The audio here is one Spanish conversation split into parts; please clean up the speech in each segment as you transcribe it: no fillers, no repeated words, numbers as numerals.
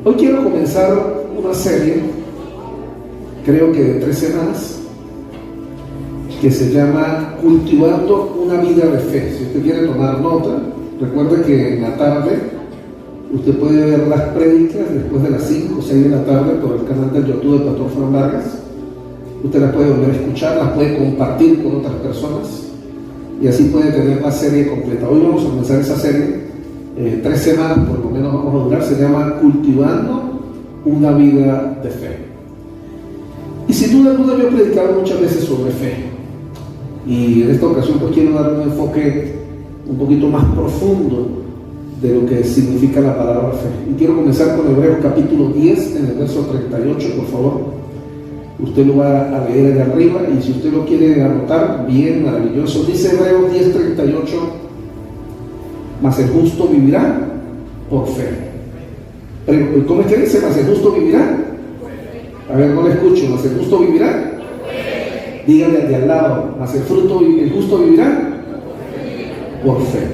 Hoy quiero comenzar una serie, creo que de 3 semanas, que se llama Cultivando una vida de fe. Si usted quiere tomar nota, recuerde que en la tarde usted puede ver las prédicas después de las 5 o 6 de la tarde por el canal del YouTube de Pastor Fran Vargas. Usted las puede volver a escuchar, las puede compartir con otras personas y así puede tener la serie completa. Hoy vamos a comenzar esa serie, 3 semanas por lo menos vamos a durar. Se llama Cultivando una vida de fe. Y sin duda alguna yo he predicado muchas veces sobre fe, y en esta ocasión pues quiero dar un enfoque un poquito más profundo de lo que significa la palabra fe. Y quiero comenzar con Hebreos capítulo 10 en el verso 38, por favor. Usted lo va a leer allá arriba, y si usted lo quiere anotar, bien, maravilloso. Dice Hebreos 10:38: mas el justo vivirá por fe. Pero, ¿cómo es que dice? Mas el justo vivirá. A ver, no le escucho. Mas el justo vivirá. Dígale al de al lado: mas el justo vivirá por fe.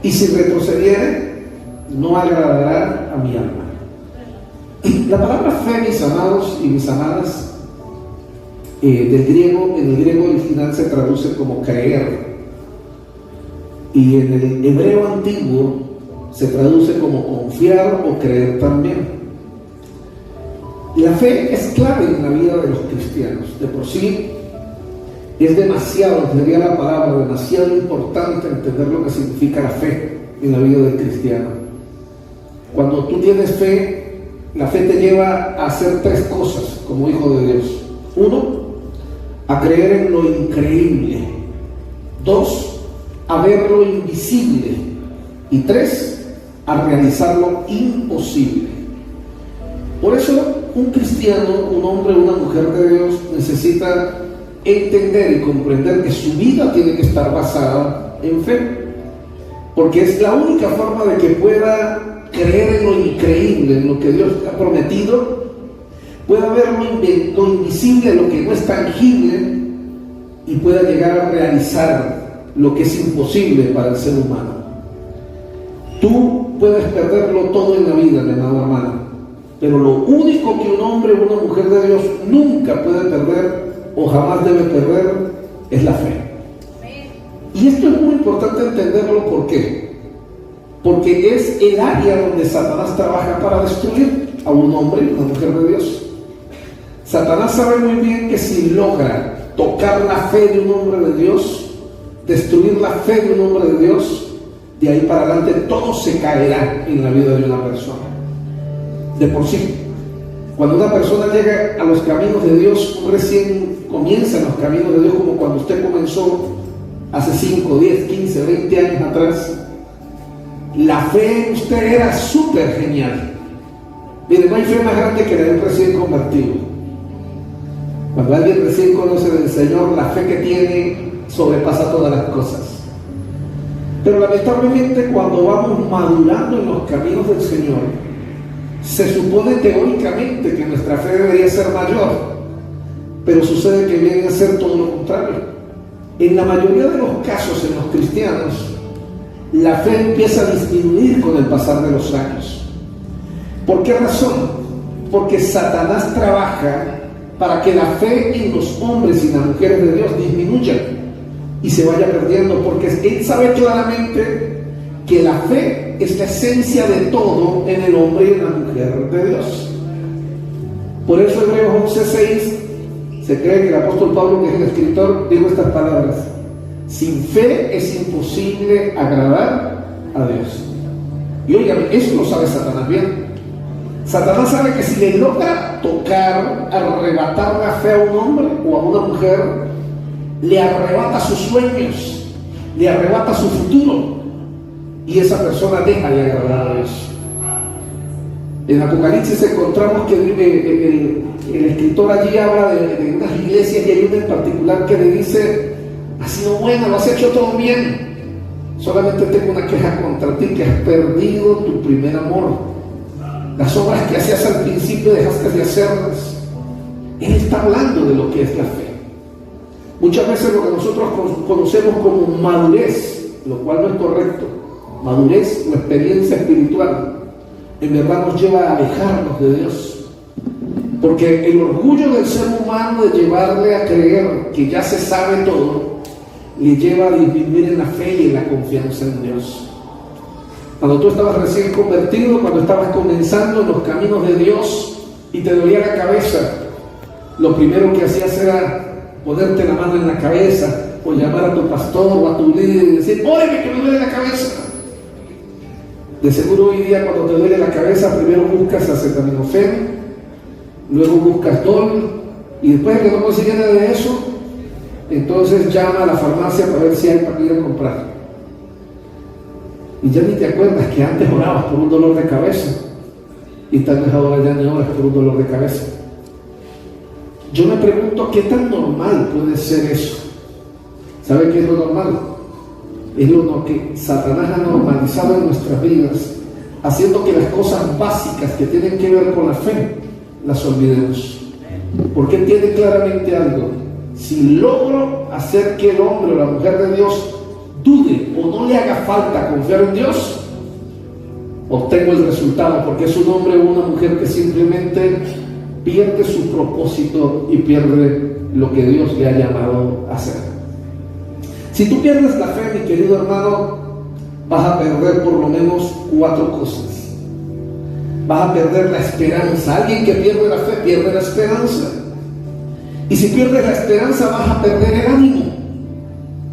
Y si retrocediere, no agradará a mi alma. La palabra fe, mis amados y mis amadas, en el griego original se traduce como creer, y en el hebreo antiguo se traduce como confiar o creer también. La fe es clave en la vida de los cristianos. De por sí es demasiado, sería la palabra, demasiado importante entender lo que significa la fe en la vida del cristiano. Cuando tú tienes fe, la fe te lleva a hacer 3 cosas como hijo de Dios. 1, a creer en lo increíble. 2, a ver lo invisible. Y 3, a realizar lo imposible. Por eso un cristiano, un hombre o una mujer de Dios necesita entender y comprender que su vida tiene que estar basada en fe, porque es la única forma de que pueda creer en lo increíble, en lo que Dios ha prometido, pueda ver lo invisible, lo que no es tangible, y pueda llegar a realizar lo que es imposible para el ser humano. Tú puedes perderlo todo en la vida, mi amado hermano, pero lo único que un hombre o una mujer de Dios nunca puede perder o jamás debe perder es la fe. Y esto es muy importante entenderlo. ¿Por qué? Porque es el área donde Satanás trabaja para destruir a un hombre y una mujer de Dios. Satanás sabe muy bien que si logra tocar la fe de un hombre de Dios, destruir la fe de un hombre de Dios, de ahí para adelante todo se caerá en la vida de una persona. De por sí, cuando una persona llega a los caminos de Dios, recién comienza en los caminos de Dios, como cuando usted comenzó hace 5, 10, 15, 20 años atrás, la fe en usted era súper genial. Mire, no hay fe más grande que la de un recién convertido. Cuando alguien recién conoce del Señor, la fe que tiene sobrepasa todas las cosas. Pero lamentablemente, cuando vamos madurando en los caminos del Señor, se supone teóricamente que nuestra fe debería ser mayor, pero sucede que viene a ser todo lo contrario. En la mayoría de los casos en los cristianos, la fe empieza a disminuir con el pasar de los años. ¿Por qué razón? Porque Satanás trabaja para que la fe en los hombres y las mujeres de Dios disminuya y se vaya perdiendo, porque él sabe claramente que la fe es la esencia de todo en el hombre y en la mujer de Dios. Por eso Hebreos 11:6 se cree que el apóstol Pablo, que es el escritor, dijo estas palabras: sin fe es imposible agradar a Dios. Y oigan, eso lo sabe Satanás bien. Satanás sabe que si le logra tocar, arrebatar la fe a un hombre o a una mujer, le arrebata sus sueños, le arrebata su futuro, y esa persona deja de agradar a Dios. En Apocalipsis encontramos que el escritor allí habla de unas iglesias, y hay una en particular que le dice: has sido buena, lo has hecho todo bien, solamente tengo una queja contra ti, que has perdido tu primer amor. Las obras que hacías al principio dejaste de hacerlas. Él está hablando de lo que es la fe. Muchas veces lo que nosotros conocemos como madurez, lo cual no es correcto, madurez o experiencia espiritual, en verdad nos lleva a alejarnos de Dios. Porque el orgullo del ser humano de llevarle a creer que ya se sabe todo, le lleva a disminuir en la fe y en la confianza en Dios. Cuando tú estabas recién convertido, cuando estabas comenzando en los caminos de Dios y te dolía la cabeza, lo primero que hacías era ponerte la mano en la cabeza o llamar a tu pastor o a tu líder y decir: óreme que me duele la cabeza. De seguro hoy día, cuando te duele la cabeza, primero buscas acetaminofén, luego buscas Dol, y después de que no consigues nada de eso, entonces llama a la farmacia para ver si hay para ir a comprar. Y ya ni te acuerdas que antes orabas por un dolor de cabeza, y tal vez ahora ya ni oras por un dolor de cabeza. Yo me pregunto qué tan normal puede ser eso. ¿Sabe qué es lo normal? Es lo que Satanás ha normalizado en nuestras vidas, haciendo que las cosas básicas que tienen que ver con la fe las olvidemos. Porque entiende claramente algo: si logro hacer que el hombre o la mujer de Dios dude o no le haga falta confiar en Dios, obtengo el resultado, porque es un hombre o una mujer que simplemente pierde su propósito y pierde lo que Dios le ha llamado a hacer. Si tú pierdes la fe, mi querido hermano, vas a perder por lo menos 4 cosas. Vas a perder la esperanza. Alguien que pierde la fe pierde la esperanza. Y si pierdes la esperanza, vas a perder el ánimo.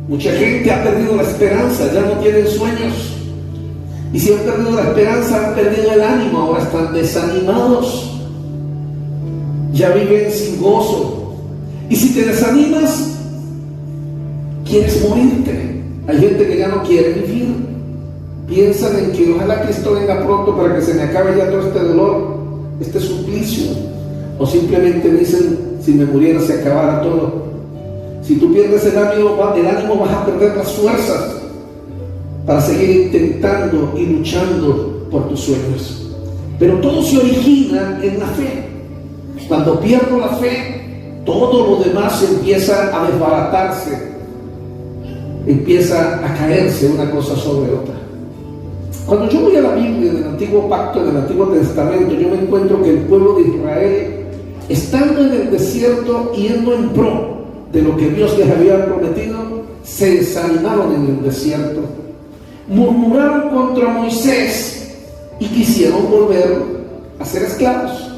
Mucha gente ha perdido la esperanza, ya no tienen sueños. Y si han perdido la esperanza, han perdido el ánimo, ahora están desanimados. Ya viven sin gozo. Y si te desanimas, quieres morirte. Hay gente que ya no quiere vivir. Piensan en que ojalá Cristo venga pronto para que se me acabe ya todo este dolor, este suplicio. O simplemente dicen: si me muriera se acabara todo. Si tú pierdes el ánimo vas a perder las fuerzas para seguir intentando y luchando por tus sueños. Pero todo se origina en la fe. Cuando pierdo la fe, todo lo demás empieza a desbaratarse, empieza a caerse una cosa sobre otra. Cuando yo voy a la Biblia del Antiguo Pacto, en el Antiguo Testamento, yo me encuentro que el pueblo de Israel, estando en el desierto, yendo en pro de lo que Dios les había prometido, se desanimaron en el desierto, murmuraron contra Moisés y quisieron volver a ser esclavos.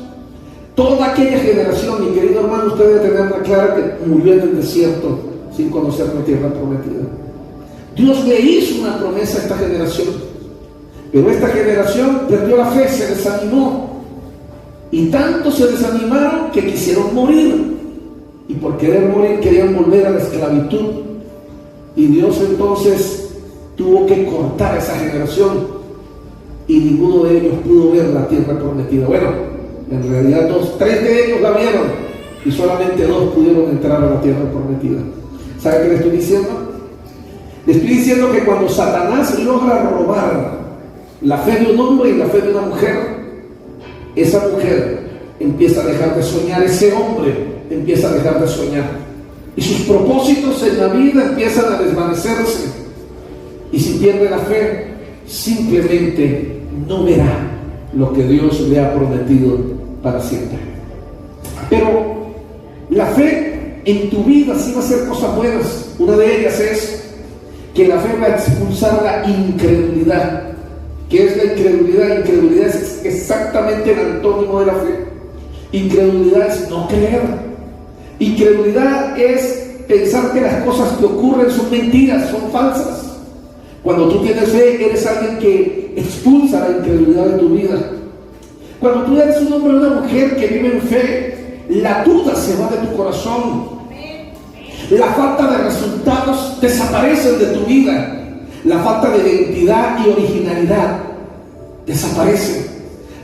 Toda aquella generación, mi querido hermano, usted debe tenerla clara, que murió en el desierto sin conocer la tierra prometida. Dios le hizo una promesa a esta generación, pero esta generación perdió la fe, se desanimó, y tanto se desanimaron que quisieron morir, y por querer morir querían volver a la esclavitud. Y Dios entonces tuvo que cortar a esa generación, y ninguno de ellos pudo ver la tierra prometida. Bueno, en realidad 3 de ellos la vieron, y solamente 2 pudieron entrar a la tierra prometida. ¿Sabe qué le estoy diciendo? Le estoy diciendo que cuando Satanás logra robar la fe de un hombre y la fe de una mujer, esa mujer empieza a dejar de soñar, ese hombre empieza a dejar de soñar, y sus propósitos en la vida empiezan a desvanecerse. Y si pierde la fe, simplemente no verá lo que Dios le ha prometido para siempre. Pero la fe en tu vida sí va a hacer cosas buenas. Una de ellas es que la fe va a expulsar la incredulidad. ¿Qué es la incredulidad? Incredulidad es exactamente el antónimo de la fe. Incredulidad es no creer. Incredulidad es pensar que las cosas que ocurren son mentiras, son falsas. Cuando tú tienes fe, eres alguien que expulsa la incredulidad de tu vida. Cuando tú eres un hombre o una mujer que vive en fe, la duda se va de tu corazón. La falta de resultados desaparecen de tu vida. La falta de identidad y originalidad desaparece.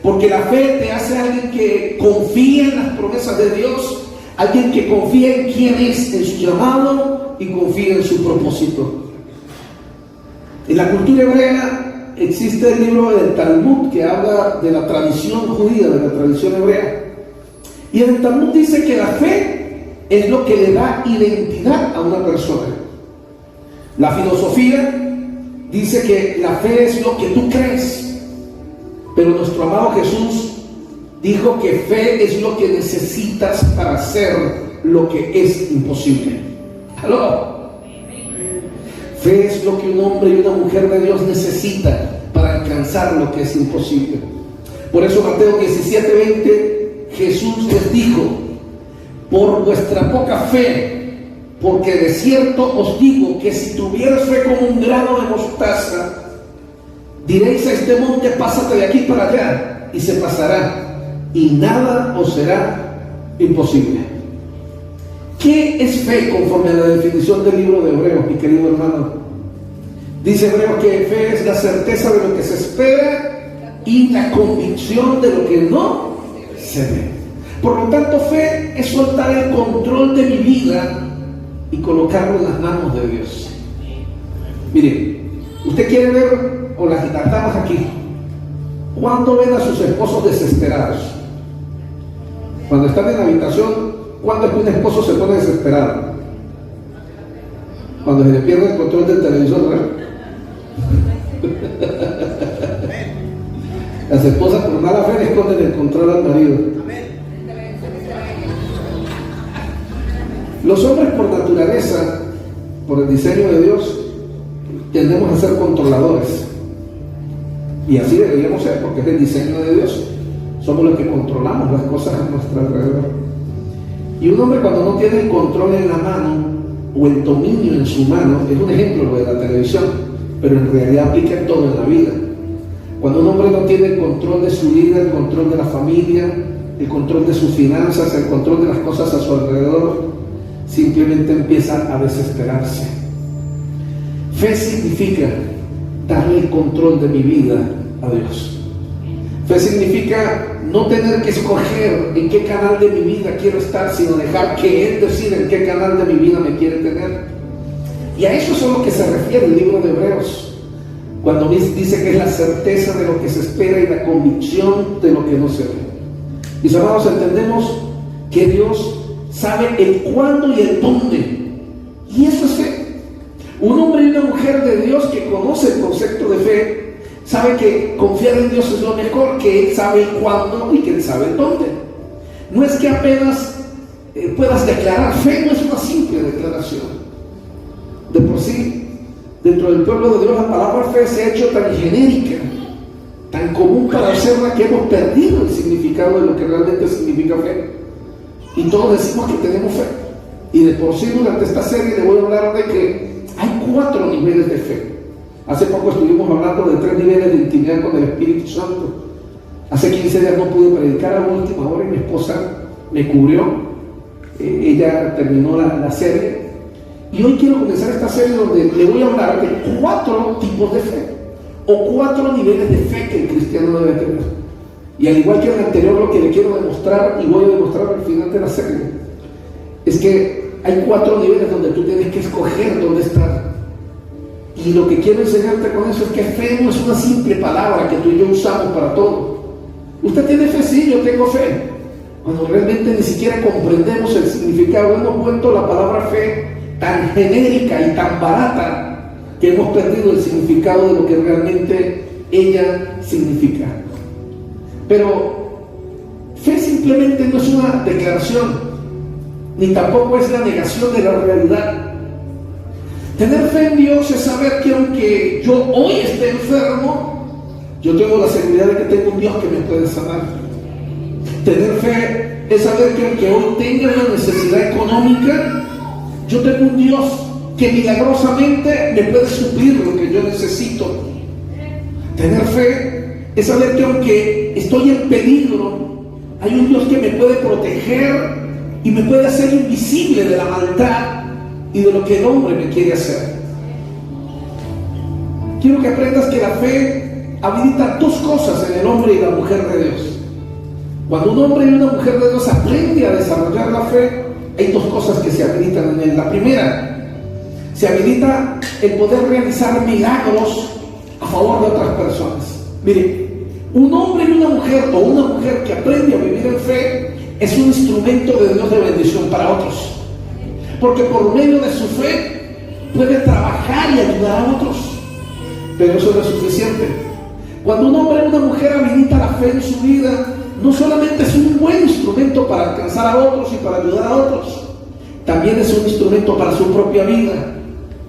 Porque la fe te hace alguien que confía en las promesas de Dios, alguien que confía en quién es, en su llamado, y confía en su propósito. En la cultura hebrea existe el libro del Talmud, que habla de la tradición judía, de la tradición hebrea. Y en el Talmud dice que la fe es lo que le da identidad a una persona. La filosofía dice que la fe es lo que tú crees, pero Pero nuestro amado Jesús dijo que fe es lo que necesitas para hacer lo que es imposible. ¿Aló? Fe es lo que un hombre y una mujer de Dios necesita para alcanzar lo que es imposible. Por eso Mateo 17:20, Jesús les dijo: por vuestra poca fe, porque de cierto os digo que si tuvieras fe como un grano de mostaza, diréis a este monte: pásate de aquí para allá, y se pasará, y nada os será imposible. ¿Qué es fe conforme a la definición del libro de Hebreos, mi querido hermano? Dice Hebreos que fe es la certeza de lo que se espera y la convicción de lo que no se ve. Por lo tanto, fe es soltar el control de mi vida y colocarlo en las manos de Dios. Mire, usted quiere ver, o las estamos aquí, ¿cuándo ven a sus esposos desesperados? Cuando están en la habitación, ¿cuándo es que un esposo se pone desesperado? Cuando se le pierde el control del televisor, ¿verdad? Las esposas por mala fe le esconden el control al marido. Los hombres por naturaleza, por el diseño de Dios, tendemos a ser controladores. Y así deberíamos ser, porque es el diseño de Dios. Somos los que controlamos las cosas a nuestro alrededor. Y un hombre, cuando no tiene el control en la mano o el dominio en su mano, es un ejemplo lo de la televisión, pero en realidad aplica en todo en la vida. Cuando un hombre no tiene el control de su vida, el control de la familia, el control de sus finanzas, el control de las cosas a su alrededor, simplemente empieza a desesperarse. Fe significa darle el control de mi vida a Dios. Fe significa no tener que escoger en qué canal de mi vida quiero estar, sino dejar que Él decida en qué canal de mi vida me quiere tener. Y a eso es a lo que se refiere el libro de Hebreos, cuando dice que es la certeza de lo que se espera y la convicción de lo que no se ve. Mis amados, entendemos que Dios sabe el cuándo y el dónde, y eso es fe. Un hombre y una mujer de Dios que conoce el concepto de fe sabe que confiar en Dios es lo mejor, que Él sabe el cuándo y que Él sabe el dónde. No es que apenas puedas declarar. Fe no es una simple declaración. De por sí, dentro del pueblo de Dios, la palabra fe se ha hecho tan genérica, tan común para hacerla, que hemos perdido el significado de lo que realmente significa fe. Y todos decimos que tenemos fe. Y de por sí, durante esta serie le voy a hablar de que hay 4 niveles de fe. Hace poco estuvimos hablando de 3 niveles de intimidad con el Espíritu Santo. Hace 15 días no pude predicar a última hora y mi esposa me cubrió. Ella terminó la serie. Y hoy quiero comenzar esta serie donde le voy a hablar de 4 tipos de fe, o 4 niveles de fe que el cristiano debe tener. Y al igual que en el anterior, lo que le quiero demostrar, y voy a demostrar al final de la serie, es que hay 4 niveles donde tú tienes que escoger dónde estar. Y lo que quiero enseñarte con eso es que fe no es una simple palabra que tú y yo usamos para todo. Usted tiene fe, sí, yo tengo fe. Cuando realmente ni siquiera comprendemos el significado, hemos vuelto la palabra fe tan genérica y tan barata que hemos perdido el significado de lo que realmente ella significa. Pero fe simplemente no es una declaración, ni tampoco es la negación de la realidad. Tener fe en Dios es saber que aunque yo hoy esté enfermo, yo tengo la seguridad de que tengo un Dios que me puede sanar. Tener fe es saber que aunque hoy tenga una necesidad económica, yo tengo un Dios que milagrosamente me puede suplir lo que yo necesito. Tener fe es saber que aunque estoy en peligro, hay un Dios que me puede proteger y me puede hacer invisible de la maldad y de lo que el hombre me quiere hacer. Quiero que aprendas que la fe habilita 2 cosas en el hombre y la mujer de Dios. Cuando un hombre y una mujer de Dios aprende a desarrollar la fe, hay 2 cosas que se habilitan en él. La primera, se habilita el poder realizar milagros a favor de otras personas. Mire, un hombre y una mujer, o una mujer que aprende a vivir en fe, es un instrumento de Dios de bendición para otros. Porque por medio de su fe puede trabajar y ayudar a otros. Pero eso no es suficiente. Cuando un hombre o una mujer habilita la fe en su vida, no solamente es un buen instrumento para alcanzar a otros y para ayudar a otros, también es un instrumento para su propia vida.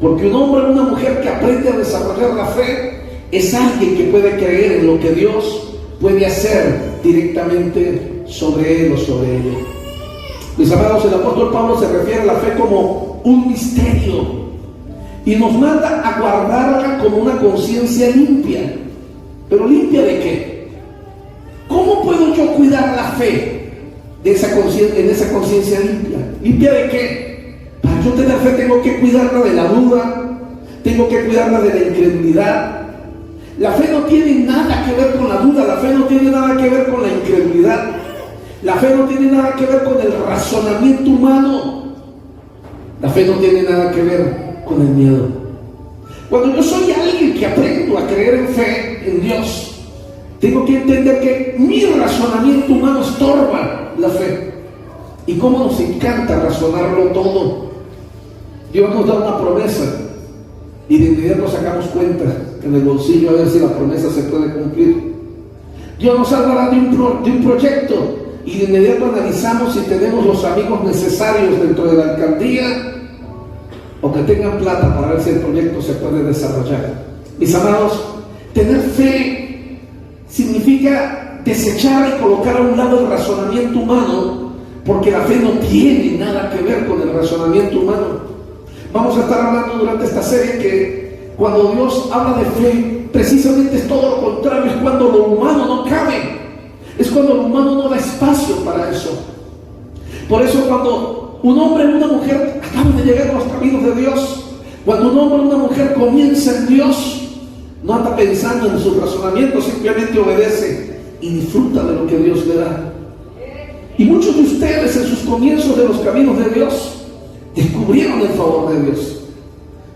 Porque un hombre o una mujer que aprende a desarrollar la fe es alguien que puede creer en lo que Dios puede hacer directamente sobre él o sobre ella. Mis amados, el apóstol Pablo se refiere a la fe como un misterio y nos manda a guardarla como una conciencia limpia. ¿Pero limpia de qué? ¿Cómo puedo yo cuidar la fe en esa conciencia limpia? ¿Limpia de qué? Para yo tener fe tengo que cuidarla de la duda, tengo que cuidarla de la incredulidad. La fe no tiene nada que ver con la duda, la fe no tiene nada que ver con la incredulidad, la fe no tiene nada que ver con el razonamiento humano, la fe no tiene nada que ver con el miedo. Cuando yo soy alguien que aprendo a creer en fe en Dios, tengo que entender que mi razonamiento humano estorba la fe. Y cómo nos encanta razonarlo todo. Dios nos da una promesa y de inmediato sacamos cuenta en el bolsillo a ver si la promesa se puede cumplir. Dios nos hablará de un proyecto y de inmediato analizamos si tenemos los amigos necesarios dentro de la alcaldía o que tengan plata para ver si el proyecto se puede desarrollar. Mis amados, tener fe significa desechar y colocar a un lado el razonamiento humano, porque la fe no tiene nada que ver con el razonamiento humano. Vamos a estar hablando durante esta serie que cuando Dios habla de fe, precisamente es todo lo contrario, es cuando lo humano no cabe, es cuando lo humano no da espacio para eso. Por eso cuando un hombre o una mujer acaban de llegar a los caminos de Dios, cuando un hombre o una mujer comienza en Dios, no anda pensando en sus razonamientos, simplemente obedece y disfruta de lo que Dios le da. Y muchos de ustedes en sus comienzos de los caminos de Dios descubrieron el favor de Dios.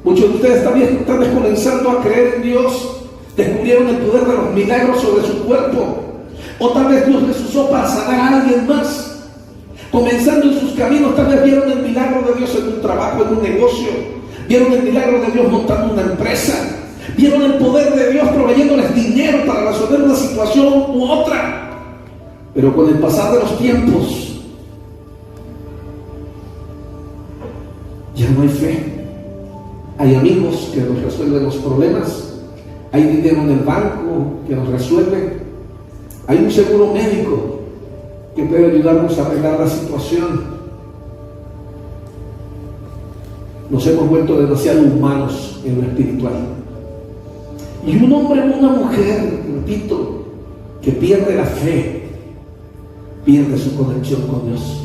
Muchos de ustedes también están comenzando a creer en Dios, descubrieron el poder de los milagros sobre su cuerpo, o tal vez Dios les usó para sanar a alguien más. Comenzando en sus caminos, tal vez vieron el milagro de Dios en un trabajo, en un negocio, vieron el milagro de Dios montando una empresa, vieron el poder de Dios proveyéndoles dinero para resolver una situación u otra. Pero con el pasar de los tiempos, ya no hay fe. Hay amigos que nos resuelven los problemas, hay dinero en el banco que nos resuelve, hay un seguro médico que puede ayudarnos a arreglar la situación. Nos hemos vuelto demasiado humanos en lo espiritual. Y un hombre o una mujer, repito, que pierde la fe, pierde su conexión con Dios.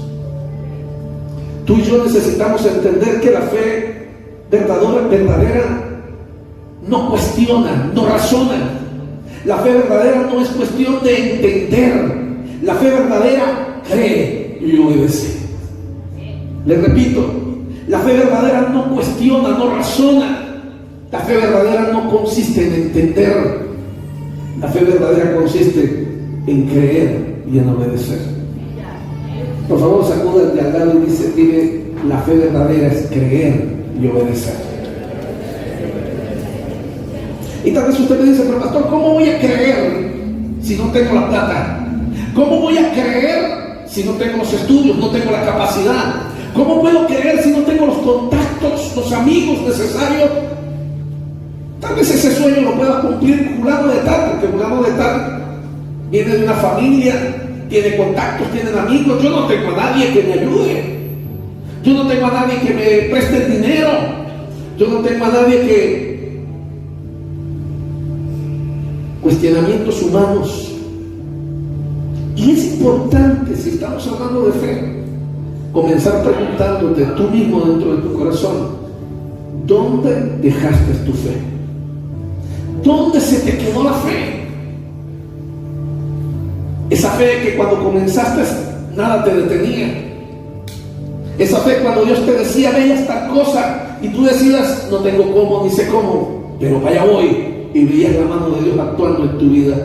Tú y yo necesitamos entender que la fe verdadera no cuestiona, no razona. La fe verdadera no es cuestión de entender. La fe verdadera cree y obedece. Les repito, la fe verdadera no cuestiona, no razona. La fe verdadera no consiste en entender. La fe verdadera consiste en creer y en obedecer. Por favor, sacuda el de al lado y dile, la fe verdadera es creer y obedecer. Y tal vez usted me dice, pero pastor, ¿cómo voy a creer si no tengo la plata? ¿Cómo voy a creer si no tengo los estudios, no tengo la capacidad? ¿Cómo puedo creer si no tengo los contactos, los amigos necesarios? Tal vez ese sueño lo pueda cumplir fulano de tal, porque fulano de tal viene de una familia, tiene contactos, tiene amigos. Yo no tengo a nadie que me ayude. Yo no tengo a nadie que me preste el dinero. Yo no tengo a nadie que... Cuestionamientos humanos. Y es importante, si estamos hablando de fe, comenzar preguntándote tú mismo dentro de tu corazón, ¿dónde dejaste tu fe? ¿Dónde se te quedó la fe? Esa fe que cuando comenzaste nada te detenía. Esa fe cuando Dios te decía, ve a esta cosa, y tú decías, no tengo cómo, ni sé cómo, pero vaya voy, y veías la mano de Dios actuando en tu vida.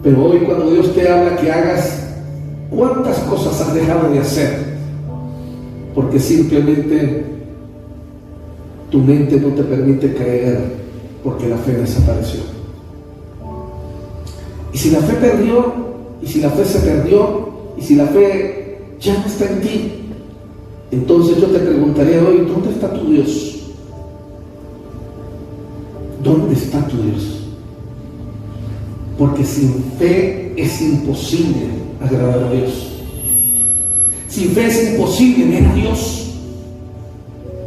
Pero hoy cuando Dios te habla que hagas, ¿cuántas cosas has dejado de hacer? Porque simplemente tu mente no te permite creer, porque la fe desapareció. Y si la fe perdió, y si la fe se perdió, y si la fe ya no está en ti, entonces yo te preguntaré hoy, ¿dónde está tu Dios? ¿Dónde está tu Dios? Porque sin fe es imposible agradar a Dios. Sin fe es imposible ver a Dios.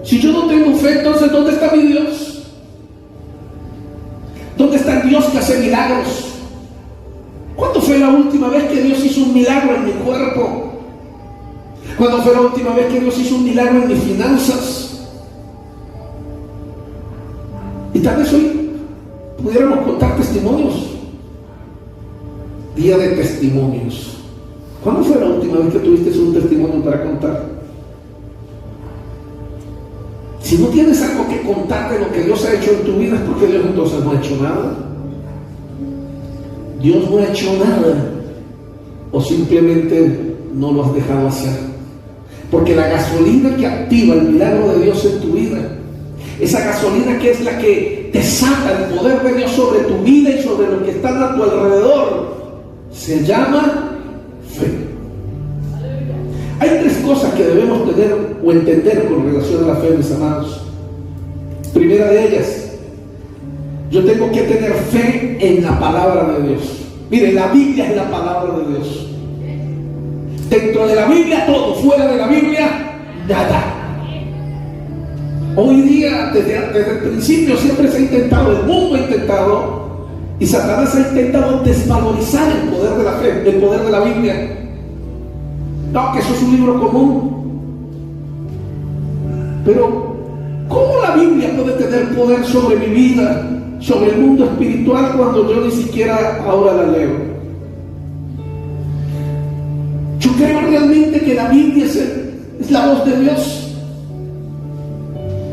Si yo no tengo fe, entonces ¿dónde está mi Dios? ¿Dónde está el Dios que hace milagros? ¿Cuándo fue la última vez que Dios hizo un milagro en mi cuerpo? ¿Cuándo fue la última vez que Dios hizo un milagro en mis finanzas? Y tal vez hoy pudiéramos contar testimonios. Día de testimonios. ¿Cuándo fue la última vez que tuviste un testimonio para contar? Si no tienes algo que contar de lo que Dios ha hecho en tu vida, es porque Dios entonces no ha hecho nada. Dios no ha hecho nada, o simplemente no lo has dejado hacer. Porque la gasolina que activa el milagro de Dios en tu vida, esa gasolina que es la que desata el poder de Dios sobre tu vida y sobre lo que está a tu alrededor, se llama fe. Hay tres cosas que debemos tener o entender con relación a la fe, mis amados. Primera de ellas, yo tengo que tener fe en la palabra de Dios. Mire, la Biblia es la palabra de Dios. Dentro de la Biblia todo, fuera de la Biblia nada. Hoy día, desde el principio siempre se ha intentado, el mundo ha intentado, y Satanás ha intentado desvalorizar el poder de la fe, el poder de la Biblia. No, que eso es un libro común. Pero, ¿cómo la Biblia puede tener poder sobre mi vida, sobre el mundo espiritual, cuando yo ni siquiera ahora la leo? Yo creo realmente que la Biblia es la voz de Dios.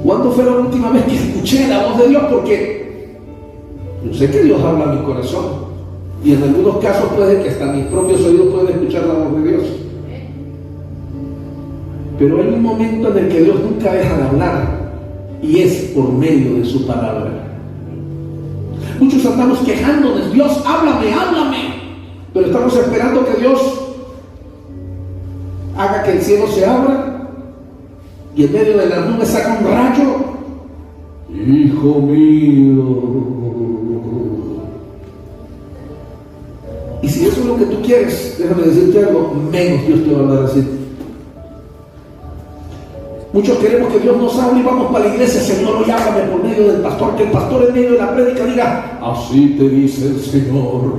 ¿Cuándo fue la última vez que escuché la voz de Dios? Porque yo sé que Dios habla a mi corazón, y en algunos casos puede que hasta mis propios oídos pueden escuchar la voz de Dios. Pero hay un momento en el que Dios nunca deja de hablar, y es por medio de su palabra. Muchos andamos quejándonos: Dios, háblame, háblame. Pero estamos esperando que Dios haga que el cielo se abra y en medio de las nubes saca un rayo. Hijo mío. Y si eso es lo que tú quieres, déjame decirte algo, menos Dios te va a hablar así. Muchos queremos que Dios nos hable y vamos para la iglesia: Señor, hoy háblame por medio del pastor, que el pastor en medio de la prédica diga: así te dice el Señor.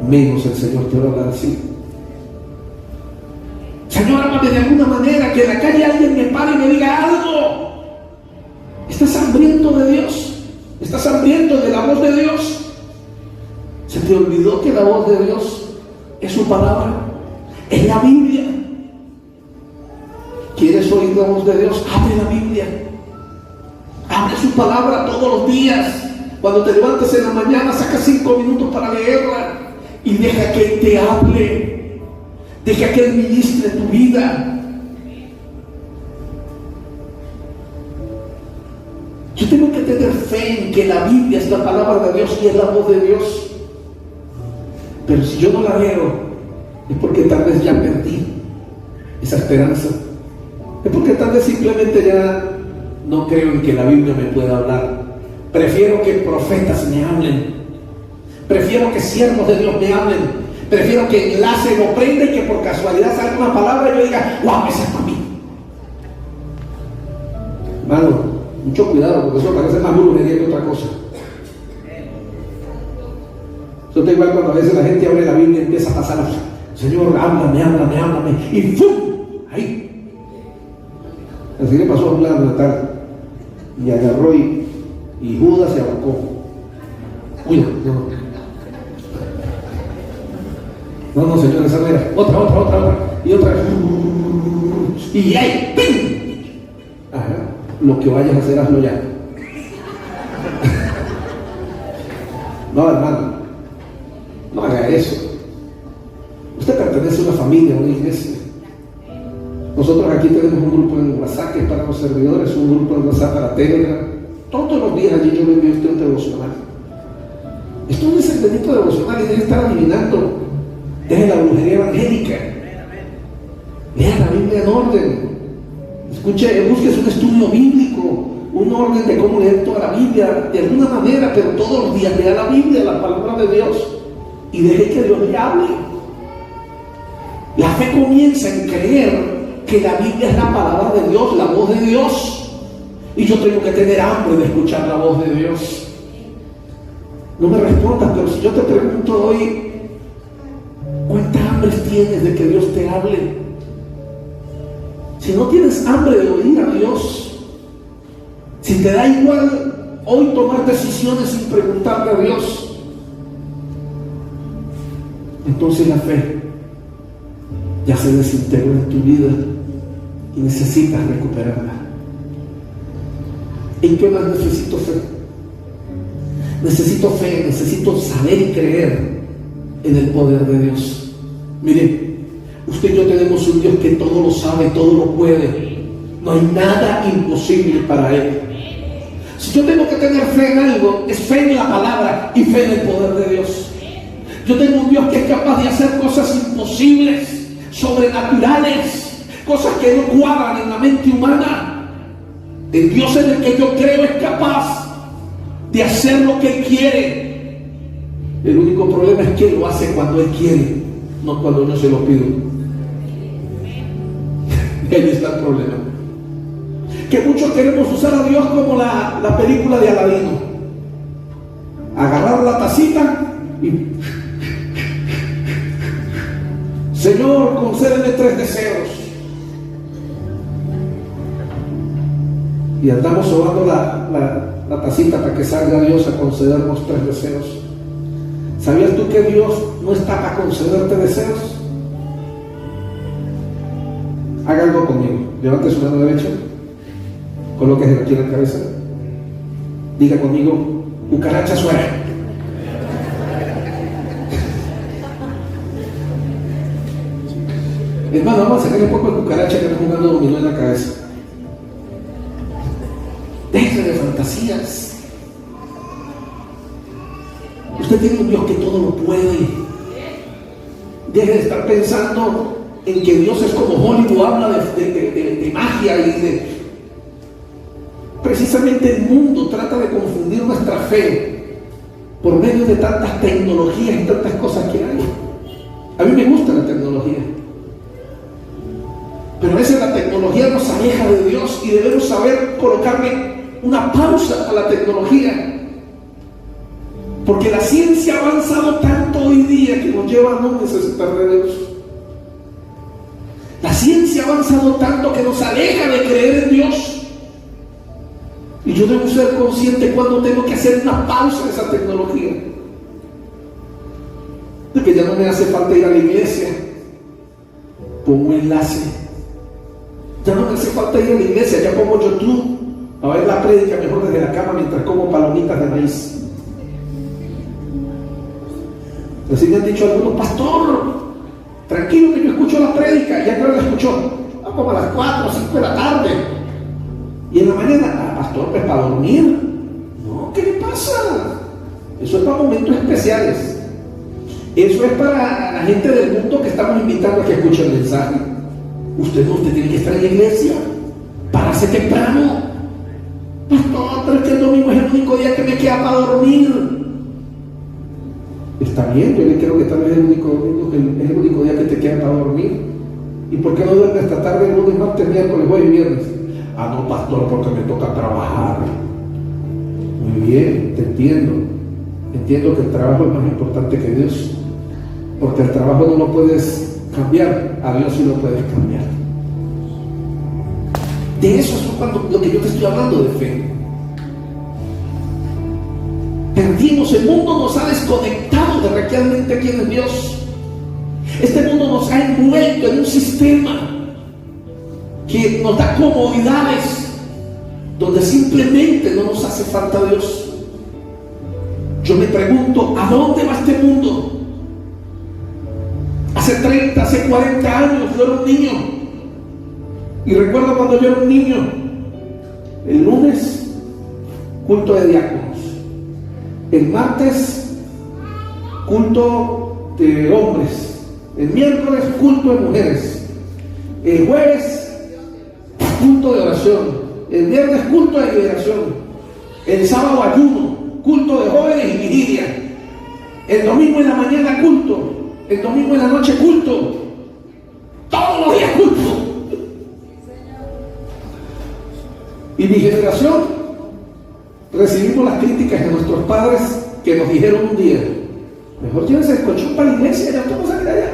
Menos el Señor te va a hablar así. Señor, háblame de alguna manera, que en la calle alguien me pare y me diga algo. ¿Estás hambriento de Dios? ¿Estás hambriento de la voz de Dios? ¿Se te olvidó que la voz de Dios es su palabra? Es la Biblia. ¿Quieres oír la voz de Dios? Abre la Biblia. Abre su palabra todos los días. Cuando te levantes en la mañana, saca 5 minutos para leerla y deja que Él te hable. Deja que Él ministre tu vida. Yo tengo que tener fe en que la Biblia es la palabra de Dios y es la voz de Dios. Pero si yo no la leo, es porque tal vez ya perdí esa esperanza. Es porque tal vez simplemente ya no creo en que la Biblia me pueda hablar. Prefiero que profetas me hablen. Prefiero que siervos de Dios me hablen. Prefiero que enlace lo prenda y que por casualidad salga una palabra y yo diga: ¡wow! Esa es para mí. Hermano, mucho cuidado, porque eso parece más brujería que otra cosa. Eso está igual cuando a veces la gente abre la Biblia y empieza a pasar: Señor, háblame, háblame, háblame, y ¡fum! Ahí. Así le pasó a un lado de tal, y agarró y Judas se ahorcó. Uy, no. No, Señor, esa no era. Otra. Y otra. Y ahí, ¡pim! Ajá. Lo que vayas a hacer, hazlo ya. No, hermano, no haga eso. Usted pertenece a una familia, a una iglesia. Nosotros aquí tenemos un grupo en WhatsApp que es para los servidores, un grupo en WhatsApp para Telegram. Todos los días allí yo me envío usted un devocional. Esto no es el delito devocional y deje de estar adivinando. Deje la brujería evangélica. Lea la Biblia en orden. Escuche, busque un estudio bíblico, un orden de cómo leer toda la Biblia, de alguna manera, pero todos los días lea la Biblia, la palabra de Dios, y deje que Dios le hable. La fe comienza en creer que la Biblia es la palabra de Dios, la voz de Dios, y yo tengo que tener hambre de escuchar la voz de Dios. No me respondas, pero si yo te pregunto hoy, ¿cuánta hambre tienes de que Dios te hable? Si no tienes hambre de oír a Dios, si te da igual hoy tomar decisiones sin preguntarle a Dios, entonces la fe ya se desintegró en tu vida y necesitas recuperarla. ¿En qué más necesito fe? Necesito fe, necesito saber y creer en el poder de Dios. Mire, usted y yo tenemos un Dios que todo lo sabe, todo lo puede. No hay nada imposible para Él. Si yo tengo que tener fe en algo, es fe en la palabra y fe en el poder de Dios. Yo tengo un Dios que es capaz de hacer cosas imposibles, sobrenaturales, cosas que no cuadran en la mente humana. El Dios en el que yo creo es capaz de hacer lo que Él quiere. El único problema es que Él lo hace cuando Él quiere, no cuando yo se lo pido. Ahí está el problema. Que muchos queremos usar a Dios como la película de Aladino. Agarrar la tacita y Señor, concédeme 3 deseos. Y andamos sobando la tacita para que salga Dios a concedernos 3 deseos. ¿Sabías tú que Dios no está para concederte deseos? Haga algo conmigo. Levante su mano derecha. Colóquese aquí en la cabeza. Diga conmigo: cucaracha suena. Hermano, vamos a sacar un poco de cucaracha que está jugando dominó en la cabeza. Deje de fantasías. Usted tiene un Dios que todo lo puede. Deje de estar pensando en que Dios es como Hollywood, habla de magia y de... Precisamente el mundo trata de confundir nuestra fe por medio de tantas tecnologías y tantas cosas que hay. A mí me gusta la tecnología, pero a veces la tecnología nos aleja de Dios y debemos saber colocarle una pausa a la tecnología, porque la ciencia ha avanzado tanto hoy día que nos lleva a no necesitar de Dios. La ciencia ha avanzado tanto que nos aleja de creer en Dios. Y yo debo ser consciente cuando tengo que hacer una pausa en esa tecnología. De que ya no me hace falta ir a la iglesia. Pongo enlace. Ya no me hace falta ir a la iglesia, ya pongo YouTube a ver la prédica mejor desde la cama mientras como palomitas de maíz. Así me han dicho algunos: pastor, tranquilo que yo escucho la prédica. Ya no la escuchó, como a las 4 o 5 de la tarde. Y en la mañana: pastor, pues para dormir. No, ¿qué le pasa? Eso es para momentos especiales. Eso es para la gente del mundo que estamos invitando a que escuche el mensaje. Usted tiene que estar en la iglesia. Párase temprano. Pastor, pero es que el domingo es el único día que me queda para dormir. Está bien, yo le creo que tal vez es el único día que te queda para dormir. ¿Y por qué no duermes hasta tarde, el lunes, martes, miércoles, jueves y viernes? Ah, no, pastor, porque me toca trabajar. Muy bien, te entiendo. Entiendo que el trabajo es más importante que Dios, porque el trabajo no lo puedes cambiar, a Dios sí lo puedes cambiar. De eso es lo que yo te estoy hablando, de fe. Perdimos, el mundo nos ha desconectado de realmente quién es Dios. Este mundo nos ha envuelto en un sistema que nos da comodidades donde simplemente no nos hace falta Dios. Yo me pregunto: ¿a dónde va este mundo? Hace 30, hace 40 años yo era un niño, y recuerdo cuando yo era un niño, el lunes culto de diáconos, el martes culto de hombres. El miércoles, culto de mujeres. El jueves, culto de oración. El viernes, culto de liberación. El sábado, ayuno, culto de jóvenes y vigilia. El domingo en la mañana, culto. El domingo en la noche, culto. Todos los días, culto. Y mi generación, recibimos las críticas de nuestros padres que nos dijeron un día: mejor llévense el colchón para la iglesia, ya estamos aquí allá.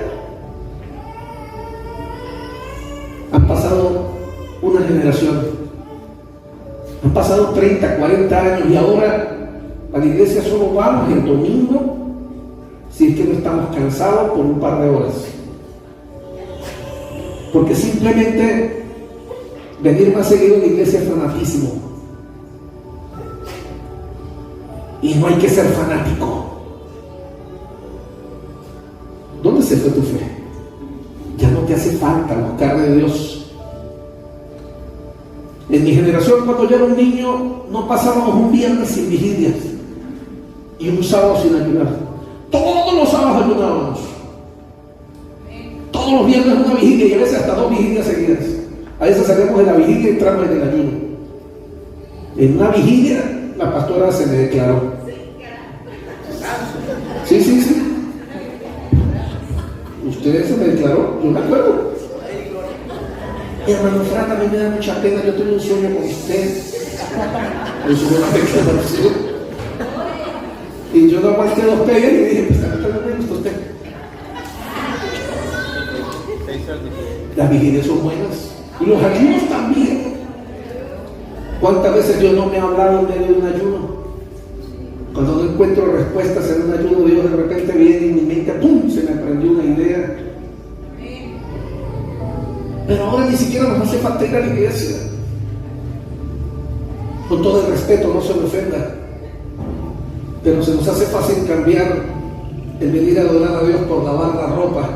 Han pasado una generación, han pasado 30, 40 años y ahora a la iglesia solo vamos el domingo si es que no estamos cansados por un par de horas. Porque simplemente venir más seguido a la iglesia es fanatismo. Y no hay que ser fanático. ¿Dónde se fue tu fe? Ya no te hace falta buscar de Dios. En mi generación, cuando yo era un niño, no pasábamos un viernes sin vigilias y un sábado sin ayunar. Todos los sábados ayunábamos. Todos los viernes una vigilia y a veces hasta 2 vigilias seguidas. A veces salíamos de la vigilia y entramos en el ayuno. En una vigilia la pastora se me declaró. Sí. ¿Usted se me declaró? Yo me acuerdo. Hermano Fran, a mí me da mucha pena, yo tengo un sueño con usted. Eso fue una declaración. Y yo no aguanté 2 pegas y dije: pues también me gusta usted. Las vigilias son buenas. Y los ayunos también. ¿Cuántas veces Dios no me ha hablado en medio de un ayuno? Cuando no encuentro respuestas en un ayuno, Dios de repente viene y en mi mente, ¡pum!, se me prendió una idea. Pero ahora ni siquiera nos hace falta ir a la iglesia. Con todo el respeto, no se me ofenda. Pero se nos hace fácil cambiar el venir a adorar a Dios por lavar la ropa,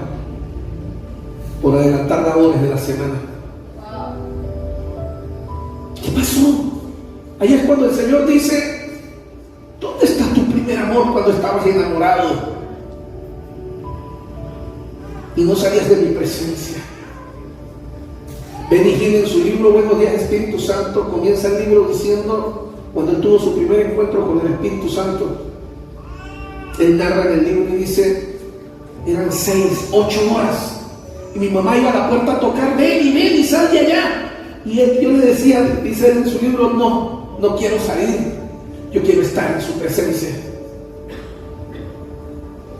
por adelantar labores de la semana. ¿Qué pasó? Ahí es cuando el Señor dice: ¿dónde está tu primer amor cuando estabas enamorado y no salías de mi presencia? Benny Hinn, en su libro Buenos días Espíritu Santo, comienza el libro diciendo, cuando él tuvo su primer encuentro con el Espíritu Santo, él narra en el libro y dice: eran 6, 8 horas y mi mamá iba a la puerta a tocar: ven y sal de allá. Y yo le decía, dice él en su libro: no quiero salir, yo quiero estar en su presencia.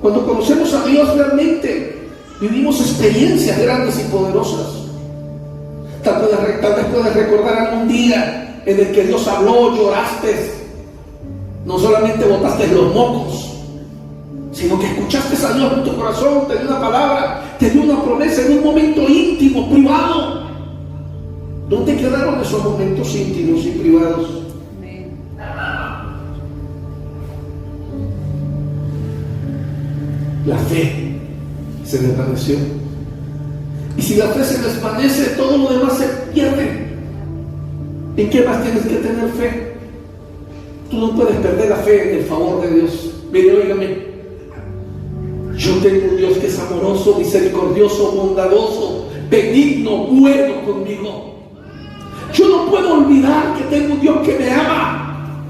Cuando conocemos a Dios realmente vivimos experiencias grandes y poderosas. Tal vez puedes recordar algún día en el que Dios habló, lloraste, no solamente botaste los mocos, sino que escuchaste a Dios en tu corazón, te dio una palabra, te dio una promesa en un momento íntimo, privado. ¿Dónde quedaron esos momentos íntimos y privados? La fe se desvaneció. Y si la fe se desvanece, todo lo demás se pierde. ¿En qué más tienes que tener fe? Tú no puedes perder la fe en el favor de Dios. Mire, óigame, yo tengo un Dios que es amoroso, misericordioso, bondadoso, benigno, bueno conmigo. Yo no puedo olvidar que tengo un Dios que me ama.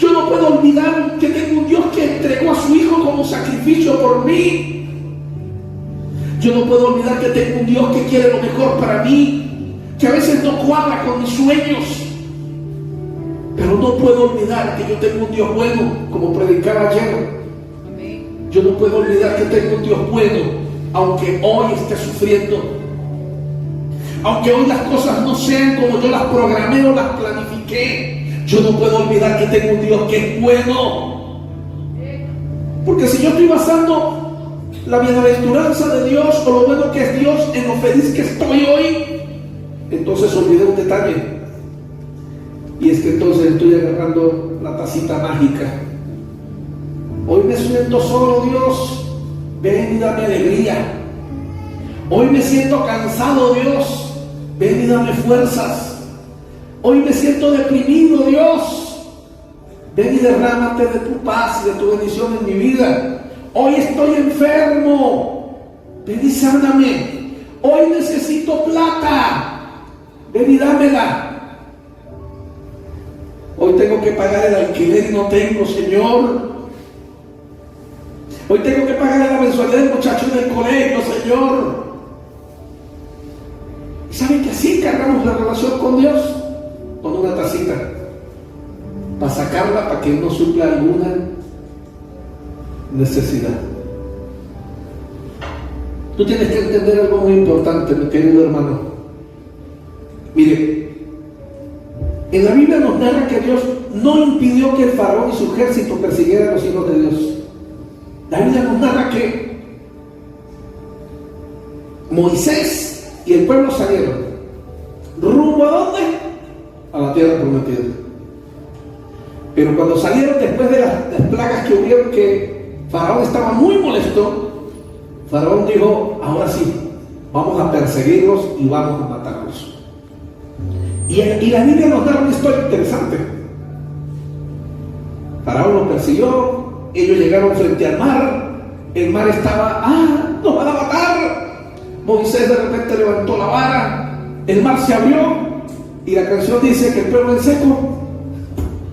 Yo no puedo olvidar que tengo un Dios que entregó a su Hijo como sacrificio por mí. Yo no puedo olvidar que tengo un Dios que quiere lo mejor para mí, que a veces no cuadra con mis sueños. Pero no puedo olvidar que yo tengo un Dios bueno, como predicaba ayer. Yo no puedo olvidar que tengo un Dios bueno, aunque hoy esté sufriendo. Aunque hoy las cosas no sean como yo las programé o las planifiqué, yo no puedo olvidar que tengo un Dios que es bueno. Porque si yo estoy basando la bienaventuranza de Dios o lo bueno que es Dios en lo feliz que estoy hoy, entonces olvidé un detalle. Y es que entonces estoy agarrando la tacita mágica. Hoy me siento solo, Dios, ven y dame alegría. Hoy me siento cansado, Dios, ven y dame fuerzas. Hoy me siento deprimido, Dios, ven y derrámate de tu paz y de tu bendición en mi vida. Hoy estoy enfermo, ven y sáname. Hoy necesito plata, ven y dámela. Hoy tengo que pagar el alquiler y no tengo, Señor. Hoy tengo que pagar la mensualidad del muchacho del colegio, Señor. ¿Y saben que así cargamos la relación con Dios? Con una tacita, para sacarla, para que no supla alguna necesidad. Tú tienes que entender algo muy importante, mi querido hermano. Mire, en la Biblia nos narra que Dios no impidió que el faraón y su ejército persiguieran a los hijos de Dios. La Biblia nos narra que Moisés y el pueblo salieron rumbo a ¿dónde? A la tierra prometida. Pero cuando salieron después de las plagas que hubieron, que Faraón estaba muy molesto, Faraón dijo: ahora sí, vamos a perseguirlos y vamos a matarlos. Y la Biblia nos da una historia interesante. Faraón los persiguió, ellos llegaron frente al mar, el mar estaba: nos van a matar. Moisés de repente levantó la vara, el mar se abrió, y la canción dice que el pueblo en seco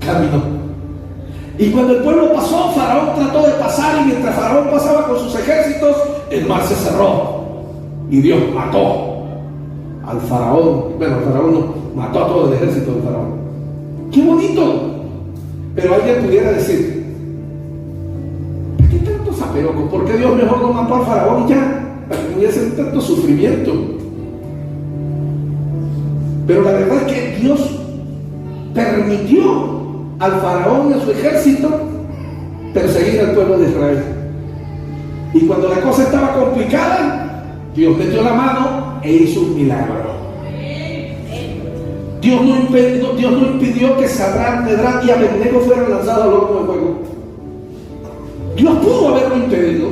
caminó. Y cuando el pueblo pasó, Faraón trató de pasar, y mientras Faraón pasaba con sus ejércitos, el mar se cerró y Dios mató al faraón. Bueno, el faraón no, mató a todo el ejército del faraón. ¡Qué bonito! Pero alguien pudiera decir: ¿por qué tanto zaperoco? ¿Por qué Dios mejor no mató al faraón y ya? Para que no hubiese tanto sufrimiento. Pero la verdad es que Dios permitió al faraón y a su ejército perseguir al pueblo de Israel. Y cuando la cosa estaba complicada, Dios metió la mano e hizo un milagro. Dios no impidió que Sadrach, Medrach y Abednego fueran lanzados al horno de fuego. Dios pudo haberlo impedido,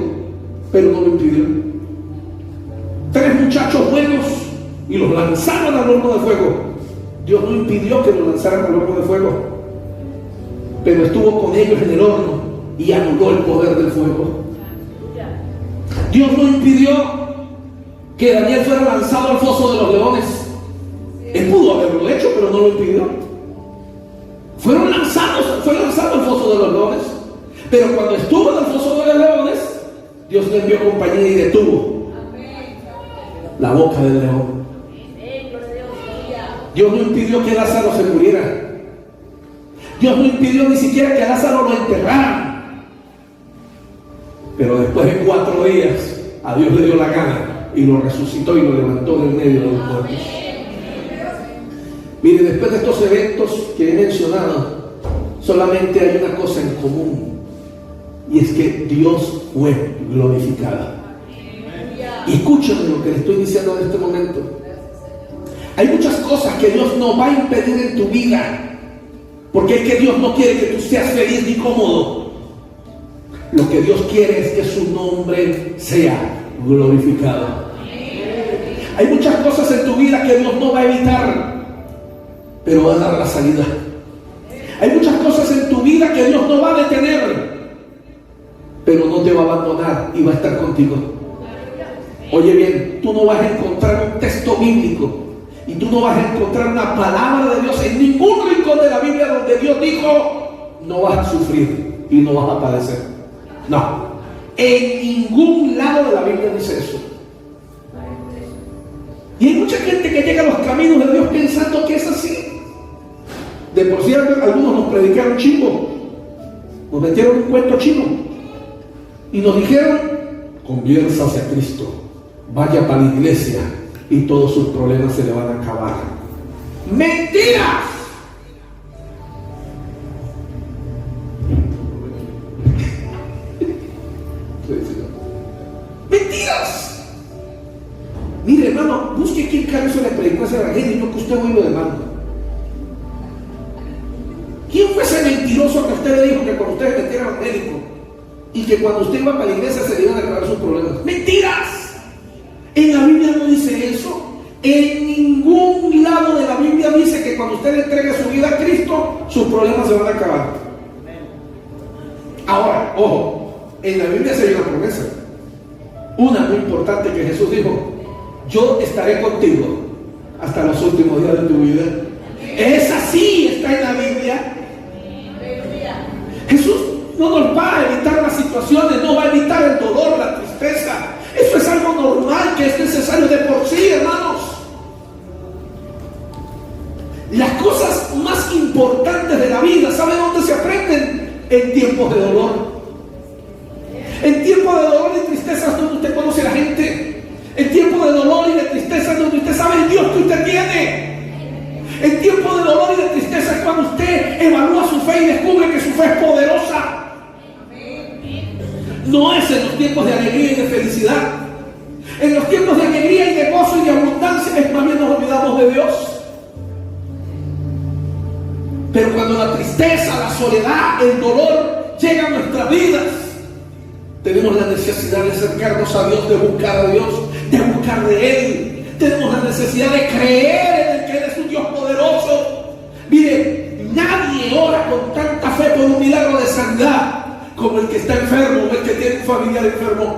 pero no lo impidió. 3 muchachos buenos y los lanzaron al horno de fuego. Dios no impidió que los lanzaran al horno de fuego, pero estuvo con ellos en el horno y anuló el poder del fuego. Dios no impidió que Daniel fuera lanzado al foso de los leones. Él pudo haberlo hecho, pero no lo impidió. Fue lanzado al foso de los leones, pero cuando estuvo en el foso de los leones, Dios le envió compañía y detuvo la boca del león. Dios no impidió que Lázaro se muriera. Dios no impidió ni siquiera que a Lázaro lo enterraran. Pero después de 4 días, a Dios le dio la gana y lo resucitó y lo levantó del medio de los muertos. Mire, después de estos eventos que he mencionado, solamente hay una cosa en común, y es que Dios fue glorificado. Y escúchame lo que le estoy diciendo en este momento. Hay muchas cosas que Dios no va a impedir en tu vida, porque es que Dios no quiere que tú seas feliz ni cómodo. Lo que Dios quiere es que su nombre sea glorificado. Hay muchas cosas en tu vida que Dios no va a evitar, pero va a dar la salida. Hay muchas cosas en tu vida que Dios no va a detener, pero no te va a abandonar y va a estar contigo. Oye bien, tú no vas a encontrar un texto bíblico y tú no vas a encontrar una palabra de Dios en ningún rincón de la Biblia donde Dios dijo: no vas a sufrir y no vas a padecer. No, en ningún lado de la Biblia dice eso. Y hay mucha gente que llega a los caminos de Dios pensando que es así. De por sí algunos nos predicaron chimbo, nos metieron un cuento chino y nos dijeron: conviértase a Cristo, vaya para la iglesia y todos sus problemas se le van a acabar. ¡Mentiras! ¡Mentiras! Mire, hermano, busque quién Carlos le predicó ese evangelio y no que usted oído de mano. ¿Quién fue ese mentiroso que usted le dijo que cuando usted metiera al médico y que cuando usted iba para la iglesia se le iban a acabar sus problemas? ¡Mentiras! En la Biblia no dice eso. En ningún lado de la Biblia dice que cuando usted le entregue su vida a Cristo, sus problemas se van a acabar. Ahora, ojo, En la Biblia se hay una promesa. Una muy importante que Jesús dijo: yo estaré contigo hasta los últimos días de tu vida. Es así, está en la Biblia. Jesús no nos va a evitar las situaciones, no va a evitar el dolor, la tristeza. Eso es algo normal que es necesario de por sí, hermanos. Las cosas más importantes de la vida, ¿saben dónde se aprenden? En tiempos de dolor. En tiempos de dolor y tristeza es donde usted conoce a la gente. En tiempos de dolor y de tristeza es donde usted sabe el Dios que usted tiene. En tiempos de dolor y de tristeza es cuando usted evalúa su fe y descubre que su fe es poderosa. No es en los tiempos de alegría y de felicidad. En los tiempos de alegría y de gozo y de abundancia es más bien nos olvidamos de Dios. Pero cuando la tristeza, la soledad, el dolor llegan a nuestras vidas, tenemos la necesidad de acercarnos a Dios, de buscar a Dios, de buscar de Él. Tenemos la necesidad de creer en el que Él es un Dios poderoso. Mire, nadie ora con tanta fe por un milagro de sanidad como el que está enfermo, o el que tiene un familiar enfermo.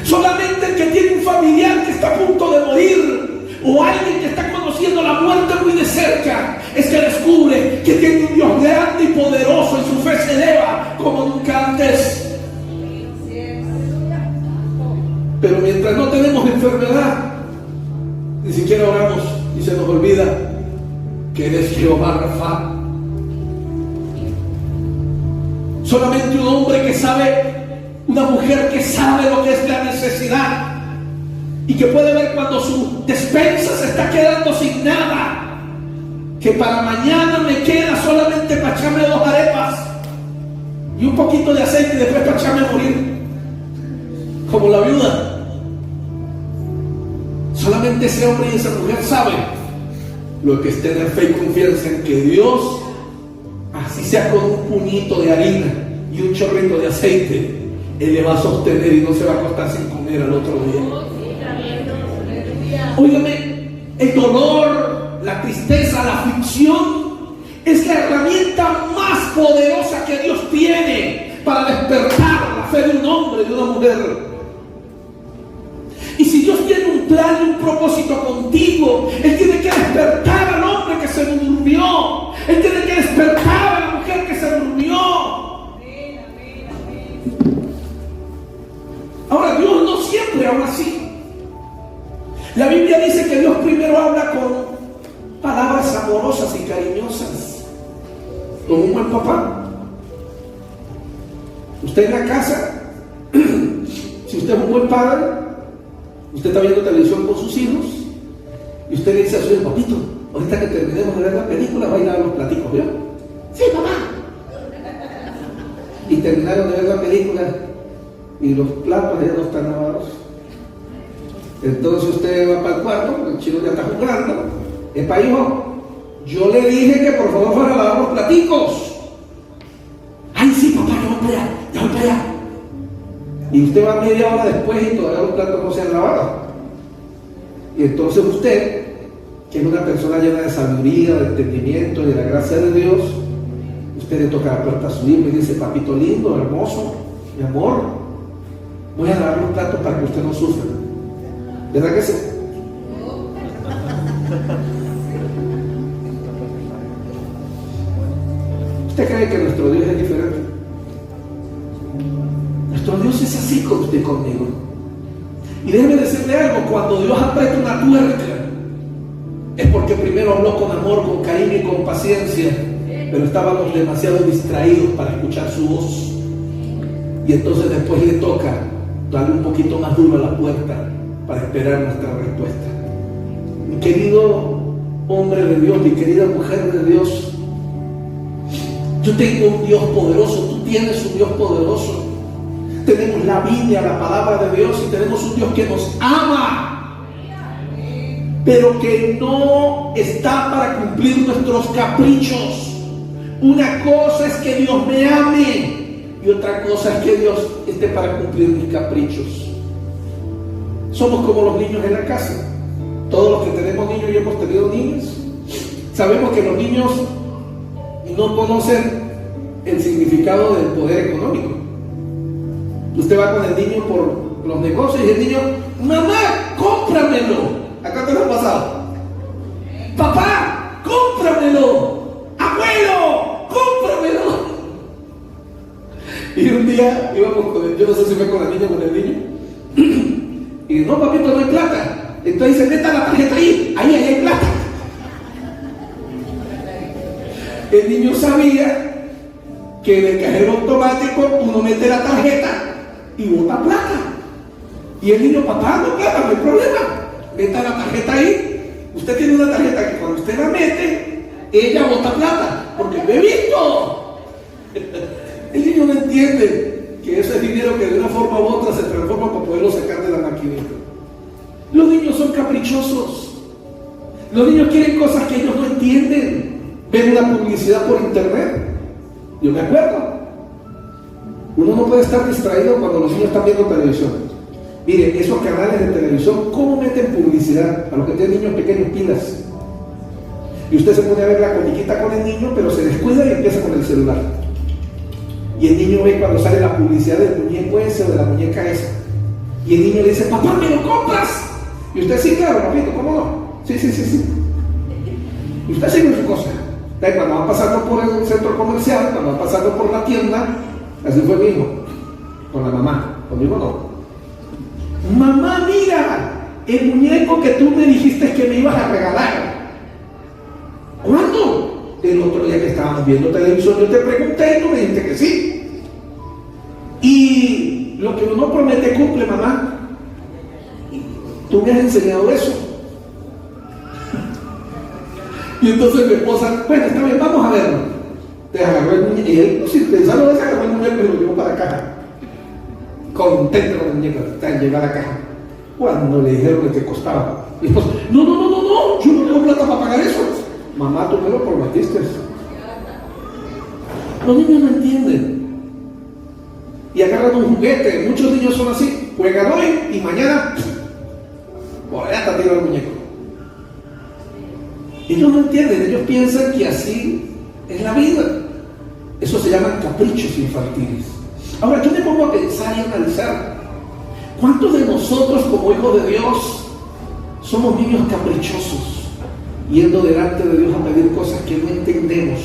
Solamente el que tiene un familiar que está a punto de morir, o alguien que está conociendo la muerte muy de cerca, es que descubre que tiene un Dios grande y poderoso y su fe se eleva como nunca antes. Pero mientras no tenemos enfermedad, ni siquiera oramos y se nos olvida que eres Jehová Rafa. Solamente un hombre que sabe, una mujer que sabe lo que es la necesidad y que puede ver cuando su despensa se está quedando sin nada, que para mañana me queda solamente para echarme 2 arepas y un poquito de aceite y después para echarme a morir, como la viuda. Solamente ese hombre y esa mujer saben lo que es tener fe y confianza en que Dios, así sea con un puñito de harina y un chorrito de aceite, Él le va a sostener y no se va a acostar sin comer al otro día. Óigame, el dolor, la tristeza, la aflicción es la herramienta más poderosa que Dios tiene para despertar la fe de un hombre, de una mujer. Y si Dios tiene un plan y un propósito contigo, Él tiene que despertar al hombre que se durmió. Él tiene que despertar a la mujer que se durmió. Ahora, Dios no siempre habla así. La Biblia dice que Dios primero habla con palabras amorosas y cariñosas, como un buen papá. Usted en la casa, si usted es un buen padre, usted está viendo televisión con sus hijos y usted le dice a su hijo: papito, ahorita que terminemos de ver la película va a ir a lavar los platicos, ¿vio? Sí, papá. Y terminaron de ver la película y los platos ya no están lavados. Entonces usted va para el cuarto, el chino ya está jugando. Epa, hijo, yo le dije que por favor fuera a lavar los platicos. Ay, sí, papá, ya voy para allá, ya voy para allá. Y usted va media hora después y todavía los platos no se han lavado. Y entonces usted, que es una persona llena de sabiduría, de entendimiento y de la gracia de Dios, usted le toca la puerta a su hijo y dice: papito lindo, hermoso, mi amor, voy a lavar los platos para que usted no sufra. ¿Verdad que sí? ¿Usted cree que nuestro Dios es diferente? Nuestro Dios es así con usted y conmigo. Y déjeme decirle algo: cuando Dios aprieta una tuerca, es porque primero habló con amor, con cariño y con paciencia, pero estábamos demasiado distraídos para escuchar su voz. Y entonces después le toca darle un poquito más duro a la puerta para esperar nuestra respuesta. Mi querido hombre de Dios, mi querida mujer de Dios, yo tengo un Dios poderoso, tú tienes un Dios poderoso. Tenemos la Biblia, la palabra de Dios, y tenemos un Dios que nos ama, pero que no está para cumplir nuestros caprichos. Una cosa es que Dios me ame y otra cosa es que Dios esté para cumplir mis caprichos. Somos como los niños en la casa. Todos los que tenemos niños y hemos tenido niños, sabemos que los niños no conocen el significado del poder económico. Usted va con el niño por los negocios y el niño, mamá, cómpramelo. ¿Acá te lo ha pasado? Papá, cómpramelo. Abuelo, cómpramelo. Y un día íbamos con el, yo no sé si fue con la niña o con el niño, y no, papito, no hay plata. Entonces dice, meta la tarjeta ahí hay plata. El niño sabía que en el cajero automático uno mete la tarjeta y bota plata. Y el niño, papá, no plata, no hay problema. Meta la tarjeta ahí. Usted tiene una tarjeta que cuando usted la mete, ella bota plata, porque lo he visto. El niño no entiende que eso es dinero que de una forma u otra se transforma para poderlo sacar de la maquinita. Los niños son caprichosos. Los niños quieren cosas que ellos no entienden. Ven una publicidad por internet. Yo me acuerdo. Uno no puede estar distraído cuando los niños están viendo televisión. Miren, esos canales de televisión, ¿cómo meten publicidad? A los que tienen niños pequeños, pilas. Y usted se pone a ver la comiquita con el niño, pero se descuida y empieza con el celular. Y el niño ve cuando sale la publicidad del muñeco ese o de la muñeca esa. Y el niño le dice, papá, ¿me lo compras? Y usted, sí, claro, papito, ¿cómo no? Sí. Y usted sigue su cosa. Entonces, cuando van pasando por el centro comercial, cuando van pasando por la tienda, así fue mi hijo, con la mamá, conmigo no. Mamá, mira, el muñeco que tú me dijiste que me ibas a regalar. ¿Cuándo? El otro día que estábamos viendo televisión, yo te pregunté y tú me dijiste que sí. Y lo que uno promete cumple, mamá. Tú me has enseñado eso. Y entonces mi esposa, bueno, está bien, vamos a verlo. Te agarró el muñeco, y él, sin pensarlo, se agarró el muñeco y lo llevó para la caja. Contento con el muñeco, llegó a la caja. Cuando le dijeron que costaba, mi esposa, no, yo no tengo plata para pagar eso. Mamá, tú me lo prometiste. Los niños no entienden. Y agarran un juguete. Muchos niños son así. Juegan hoy y mañana, ya está tirado el muñeco. Ellos no entienden. Ellos piensan que así es la vida. Eso se llaman caprichos infantiles. Ahora, yo me pongo a pensar y analizar. ¿Cuántos de nosotros, como hijos de Dios, somos niños caprichosos? Yendo delante de Dios a pedir cosas que no entendemos,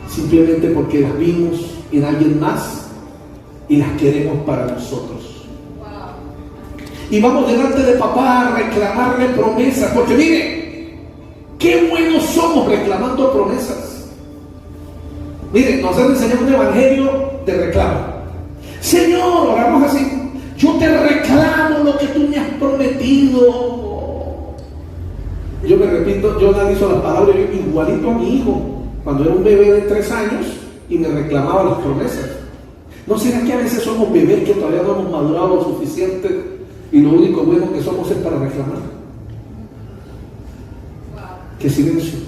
simplemente porque las vimos en alguien más y las queremos para nosotros. Y vamos delante de papá a reclamarle promesas, porque mire, qué buenos somos reclamando promesas. Mire, nos han enseñado un evangelio de reclamo. Señor, oramos así, yo te reclamo lo que tú me has prometido. Yo me repito, yo analizo las palabras, yo igualito a mi hijo, cuando era un bebé de 3 años y me reclamaba las promesas. ¿No será que a veces somos bebés que todavía no hemos madurado lo suficiente y lo único bueno que somos es para reclamar? ¡Qué silencio!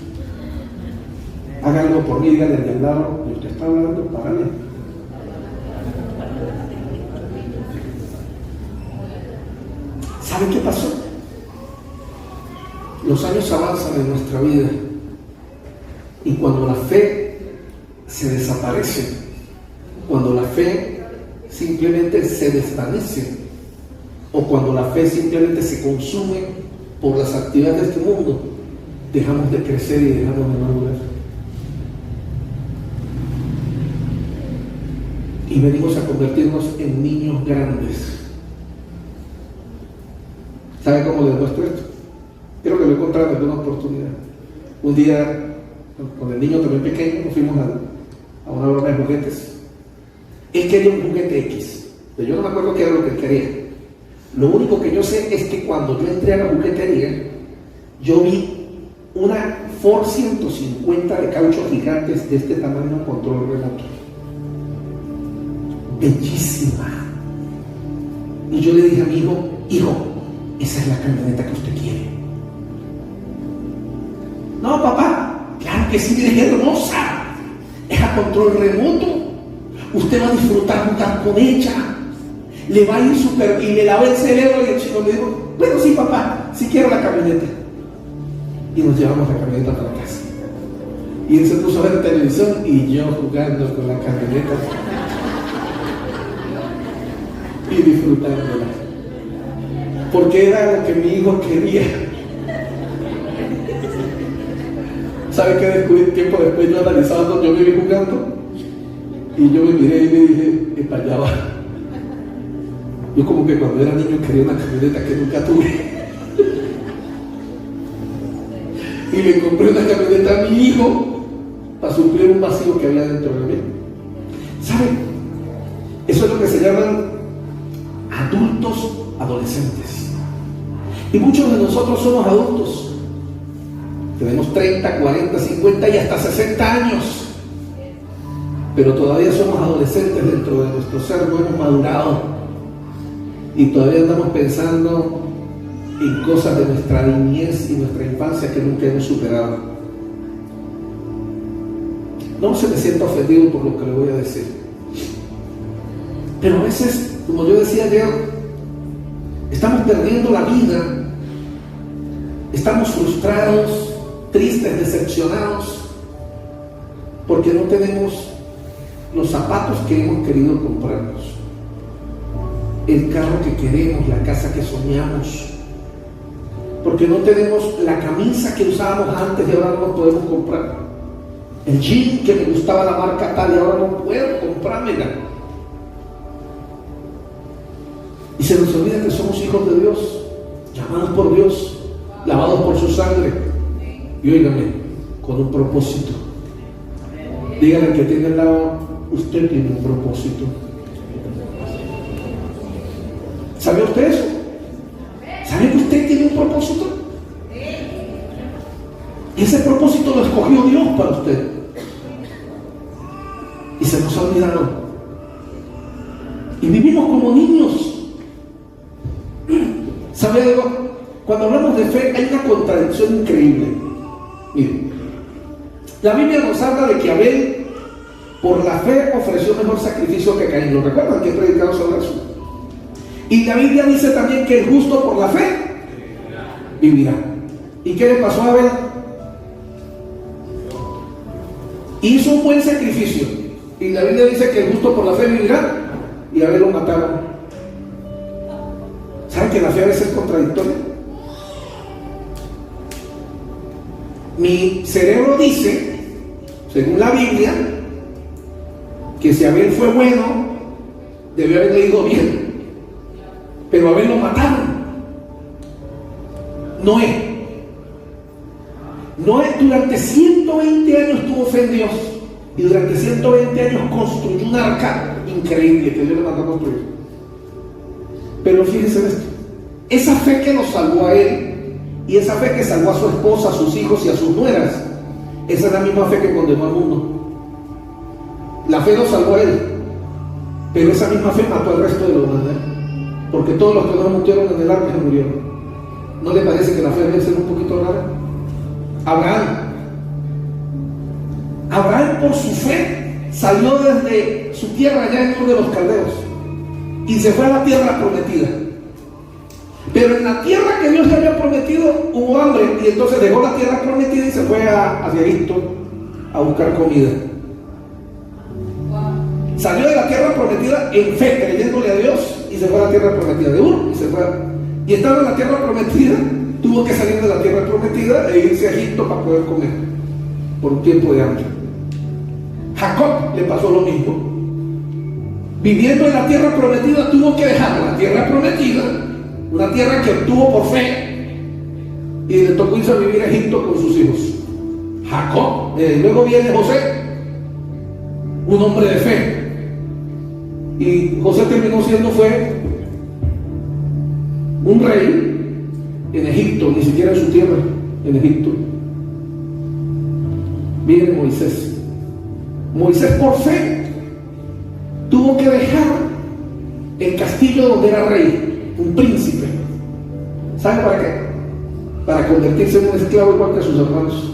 Haga algo por mí, dígale al lado, y usted está hablando, párale. ¿Saben qué pasó? Los años avanzan en nuestra vida y cuando la fe se desaparece, cuando la fe simplemente se desvanece o cuando la fe simplemente se consume por las actividades de este mundo, dejamos de crecer y dejamos de madurar. Y venimos a convertirnos en niños grandes. ¿Sabe cómo le demuestro esto? Creo que lo he encontrado en alguna oportunidad. Un día, con el niño también pequeño, nos fuimos a una broma de juguetes. Él quería un juguete X, pero yo no me acuerdo qué era lo que él quería. Lo único que yo sé es que cuando yo entré a la juguetería, yo vi una Ford 150 de caucho gigantes de este tamaño, control remoto. Bellísima. Y yo le dije a mi hijo, esa es la camioneta que usted quiere. No, papá, claro que sí, es hermosa. Es a control remoto. Usted va a disfrutar jugar con ella. Le va a ir súper. Y le lava el cerebro y el chico le dijo, bueno, sí, papá, sí quiero la camioneta. Y nos llevamos la camioneta para casa. Y él se puso a ver televisión y yo jugando con la camioneta y disfrutándola, porque era lo que mi hijo quería. ¿Sabe qué descubrí tiempo después? Yo analizando, yo me vi jugando y yo me miré y le dije, para allá va. Yo como que cuando era niño quería una camioneta que nunca tuve. Y le compré una camioneta a mi hijo para suplir un vacío que había dentro de mí. ¿Saben? Eso es lo que se llaman adultos adolescentes. Y muchos de nosotros somos adultos. Tenemos 30, 40, 50 y hasta 60 años. Pero todavía somos adolescentes dentro de nuestro ser, no hemos madurado. Y todavía andamos pensando en cosas de nuestra niñez y nuestra infancia que nunca hemos superado. No se me sienta ofendido por lo que le voy a decir. Pero a veces, como yo decía ayer, estamos perdiendo la vida, estamos frustrados, tristes, decepcionados, porque no tenemos los zapatos que hemos querido comprarnos, el carro que queremos, la casa que soñamos, porque no tenemos la camisa que usábamos antes y ahora no nos podemos comprar, el jean que me gustaba la marca tal y ahora no puedo comprármela. Y se nos olvida que somos hijos de Dios, llamados por Dios, lavados por su sangre. Y óigame, con un propósito. Dígale al que tiene al lado, usted tiene un propósito. ¿Sabe usted eso? ¿Sabe que usted tiene un propósito? Y ese propósito lo escogió Dios para usted. Y se nos ha olvidado. Y vivimos como niños. ¿Sabe algo? Cuando hablamos de fe hay una contradicción increíble. Miren, la Biblia nos habla de que Abel por la fe ofreció mejor sacrificio que Caín. ¿Lo recuerdan que he predicado sobre eso? Y la Biblia dice también que el justo por la fe vivirá. ¿Y qué le pasó a Abel? Hizo un buen sacrificio y la Biblia dice que el justo por la fe vivirá, y a Abel lo mataron. ¿Saben que la fe a veces es contradictoria? Mi cerebro dice, según la Biblia, que si Abel fue bueno, debió haberle ido bien, pero a Abel lo mataron. Noé durante 120 años tuvo fe en Dios, y durante 120 años construyó un arca increíble que Dios le mandó a construir. Pero fíjense en esto, esa fe que lo salvó a él, y esa fe que salvó a su esposa, a sus hijos y a sus nueras, esa es la misma fe que condenó al mundo. La fe lo salvó a él, pero esa misma fe mató al resto de la humanidad, porque todos los que no murieron en el arca se murieron. ¿No le parece que la fe debe ser un poquito rara? Abraham por su fe salió desde su tierra allá en uno de los caldeos y se fue a la tierra prometida. Pero en la tierra que Dios le había prometido hubo hambre, y entonces dejó la tierra prometida y se fue hacia Egipto a buscar comida. Salió de la tierra prometida en fe, creyéndole a Dios, y se fue a la tierra prometida de Ur, y estando en la tierra prometida, tuvo que salir de la tierra prometida e irse a Egipto para poder comer por un tiempo de hambre. Jacob le pasó lo mismo. Viviendo en la tierra prometida, tuvo que dejar la tierra prometida, una tierra que obtuvo por fe, y le tocó irse a vivir a Egipto con sus hijos. Jacob, luego viene José, un hombre de fe, y José terminó siendo un rey en Egipto, ni siquiera en su tierra, en Egipto. Viene Moisés por fe tuvo que dejar el castillo donde era rey, un príncipe. ¿Sabe para qué? Para convertirse en un esclavo igual que sus hermanos.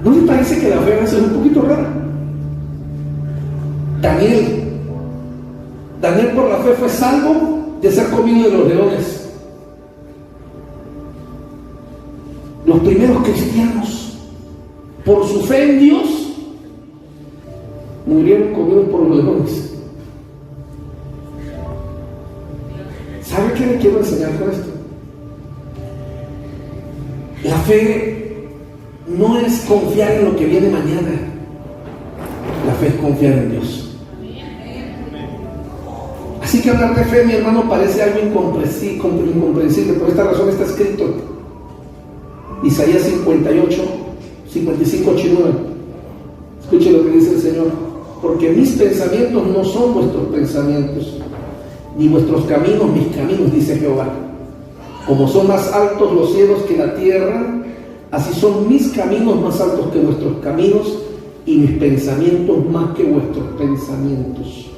¿No les parece que la fe a veces es un poquito rara? Daniel por la fe fue salvo de ser comido de los leones. Los primeros cristianos por su fe en Dios, murieron comidos por los leones. ¿Sabe qué le quiero enseñar con esto? La fe no es confiar en lo que viene mañana. La fe es confiar en Dios. Así que hablar de fe, mi hermano, parece algo incomprensible. Por esta razón está escrito Isaías 58, 55, 8 y 9. Escuche lo que dice el Señor: porque mis pensamientos no son vuestros pensamientos, ni vuestros caminos mis caminos, dice Jehová. Como son más altos los cielos que la tierra, así son mis caminos más altos que vuestros caminos, y mis pensamientos más que vuestros pensamientos.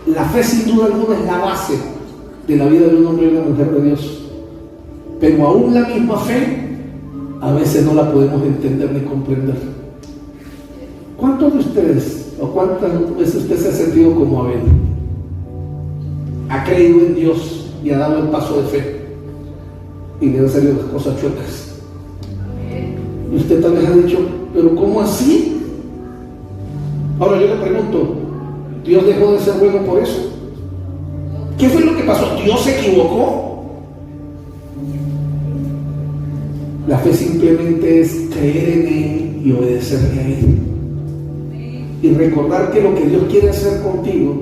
La fe, sin duda alguna, es la base de la vida de un hombre y una mujer de Dios. Pero aún la misma fe, a veces no la podemos entender ni comprender. ¿Cuántos de ustedes, o cuántas veces usted se ha sentido como Abel? Ha creído en Dios y ha dado el paso de fe, y le han salido las cosas chuecas. Y usted tal vez ha dicho: ¿pero cómo así? Ahora yo le pregunto: ¿Dios dejó de ser bueno por eso? ¿Qué fue lo que pasó? ¿Dios se equivocó? La fe simplemente es creer en Él y obedecerle a Él. Y recordar que lo que Dios quiere hacer contigo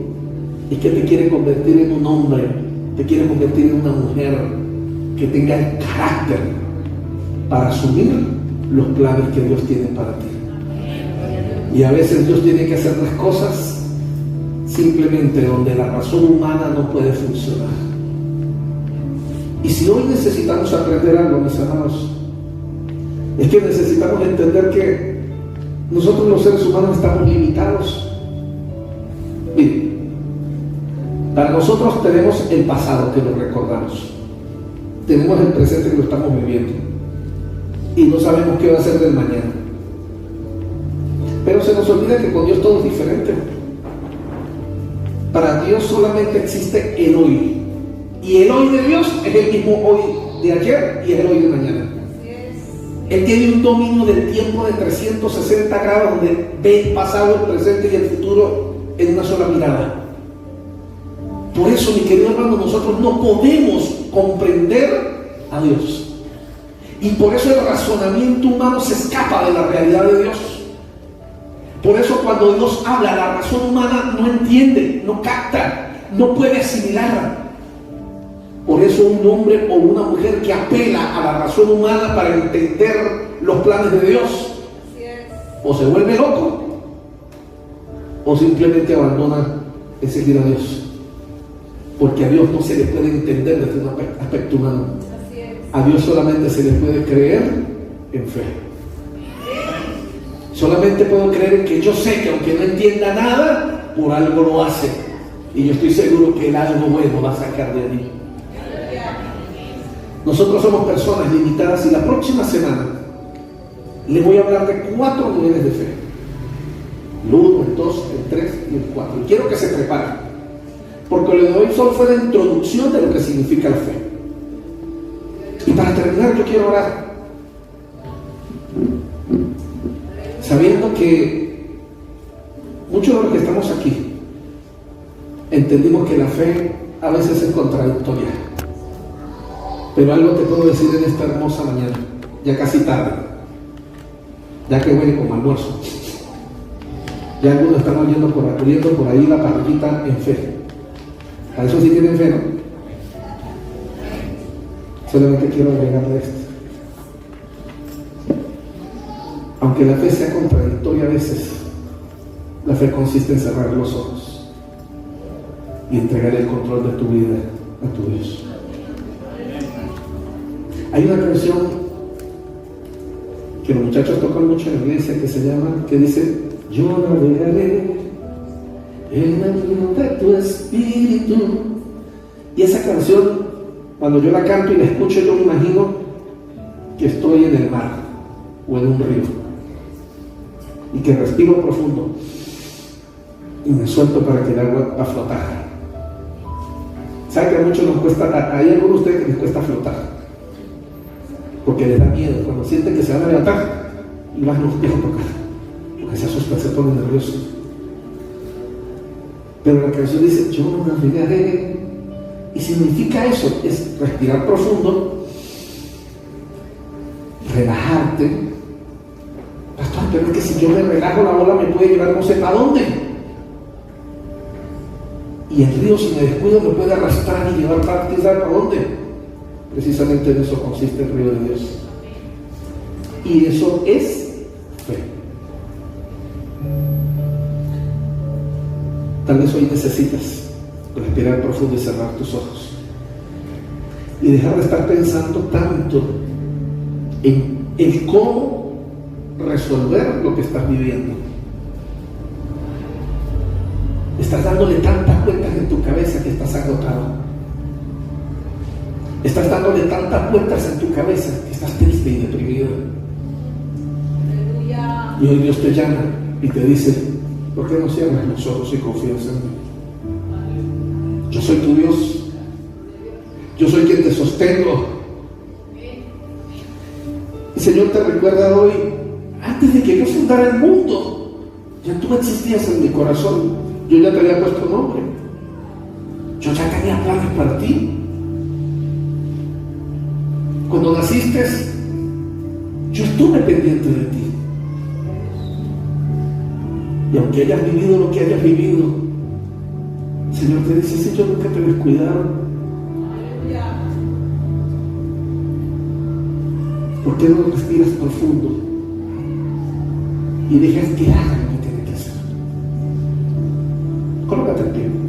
es que te quiere convertir en un hombre, te quiere convertir en una mujer que tenga el carácter para asumir los planes que Dios tiene para ti. Y a veces Dios tiene que hacer las cosas simplemente donde la razón humana no puede funcionar. Y si hoy necesitamos aprender algo, mis hermanos, es que necesitamos entender que nosotros los seres humanos estamos limitados. Miren, para nosotros tenemos el pasado, que lo recordamos, tenemos el presente, que lo estamos viviendo, y no sabemos qué va a ser del mañana. Pero se nos olvida que con Dios todo es diferente. Para Dios solamente existe el hoy, y el hoy de Dios es el mismo hoy de ayer y es el hoy de mañana. Él tiene un dominio del tiempo de 360 grados, donde ve el pasado, el presente y el futuro en una sola mirada. Por eso, mi querido hermano, nosotros no podemos comprender a Dios, y por eso el razonamiento humano se escapa de la realidad de Dios. Por eso cuando Dios habla, la razón humana no entiende, no capta, no puede asimilarla. Por eso un hombre o una mujer que apela a la razón humana para entender los planes de Dios, o se vuelve loco, o simplemente abandona el seguir a Dios. Porque a Dios no se le puede entender desde un aspecto humano. A Dios solamente se le puede creer en fe. Solamente puedo creer en que yo sé que aunque no entienda nada, por algo lo hace, y yo estoy seguro que el algo bueno va a sacar de allí. Nosotros somos personas limitadas, y la próxima semana les voy a hablar de 4 niveles de fe: el 1, el 2, el 3 y el 4. Y quiero que se preparen, porque lo de hoy solo fue la introducción de lo que significa la fe. Y para terminar, yo quiero orar, sabiendo que muchos de los que estamos aquí entendimos que la fe a veces es contradictoria. Pero algo te puedo decir en esta hermosa mañana, ya casi tarde, ya que huele como almuerzo. Ya algunos están oyendo por ahí la parrillita en fe. A eso sí tienen fe, ¿no? Solamente quiero agregarle esto. Aunque la fe sea contradictoria a veces, la fe consiste en cerrar los ojos y entregar el control de tu vida a tu Dios. Hay una canción que los muchachos tocan mucho en la iglesia que dice: yo navegaré en el río de tu espíritu. Y esa canción, cuando yo la canto y la escucho, yo me imagino que estoy en el mar o en un río, y que respiro profundo y me suelto para que el agua va a flotar. ¿Sabe que a muchos nos cuesta? Hay algunos de ustedes que les cuesta flotar porque les da miedo. Cuando sienten que se van a levantar, y vas, no quiero tocar, porque se asusta, se pone nervioso. Pero la canción dice, yo no navegaré, y significa eso, es respirar profundo, relajarte. Pastor, pero es que si yo me relajo, la ola me puede llevar no sé para dónde, y el río, si me descuido, me puede arrastrar y llevar para dónde. Precisamente en eso consiste el río de Dios, y eso es fe. Tal vez hoy necesitas respirar profundo y cerrar tus ojos y dejar de estar pensando tanto en el cómo resolver lo que estás viviendo. Estás dándole tantas vueltas en tu cabeza que estás agotado. Estás dándole tantas vueltas en tu cabeza que estás triste y deprimido. Y hoy Dios te llama y te dice, ¿por qué no cierras los ojos y confías en mí? Yo soy tu Dios. Yo soy quien te sostengo. El Señor te recuerda hoy, antes de que yo fundara el mundo, ya tú existías en mi corazón. Yo ya te había puesto nombre. Yo ya tenía planes para ti. Cuando naciste, yo estuve pendiente de ti. Y aunque hayas vivido lo que hayas vivido, el Señor te dice, si yo nunca te descuidaron. ¿Por qué no respiras profundo y dejas que haga lo que tiene que hacer? Colócate en pie.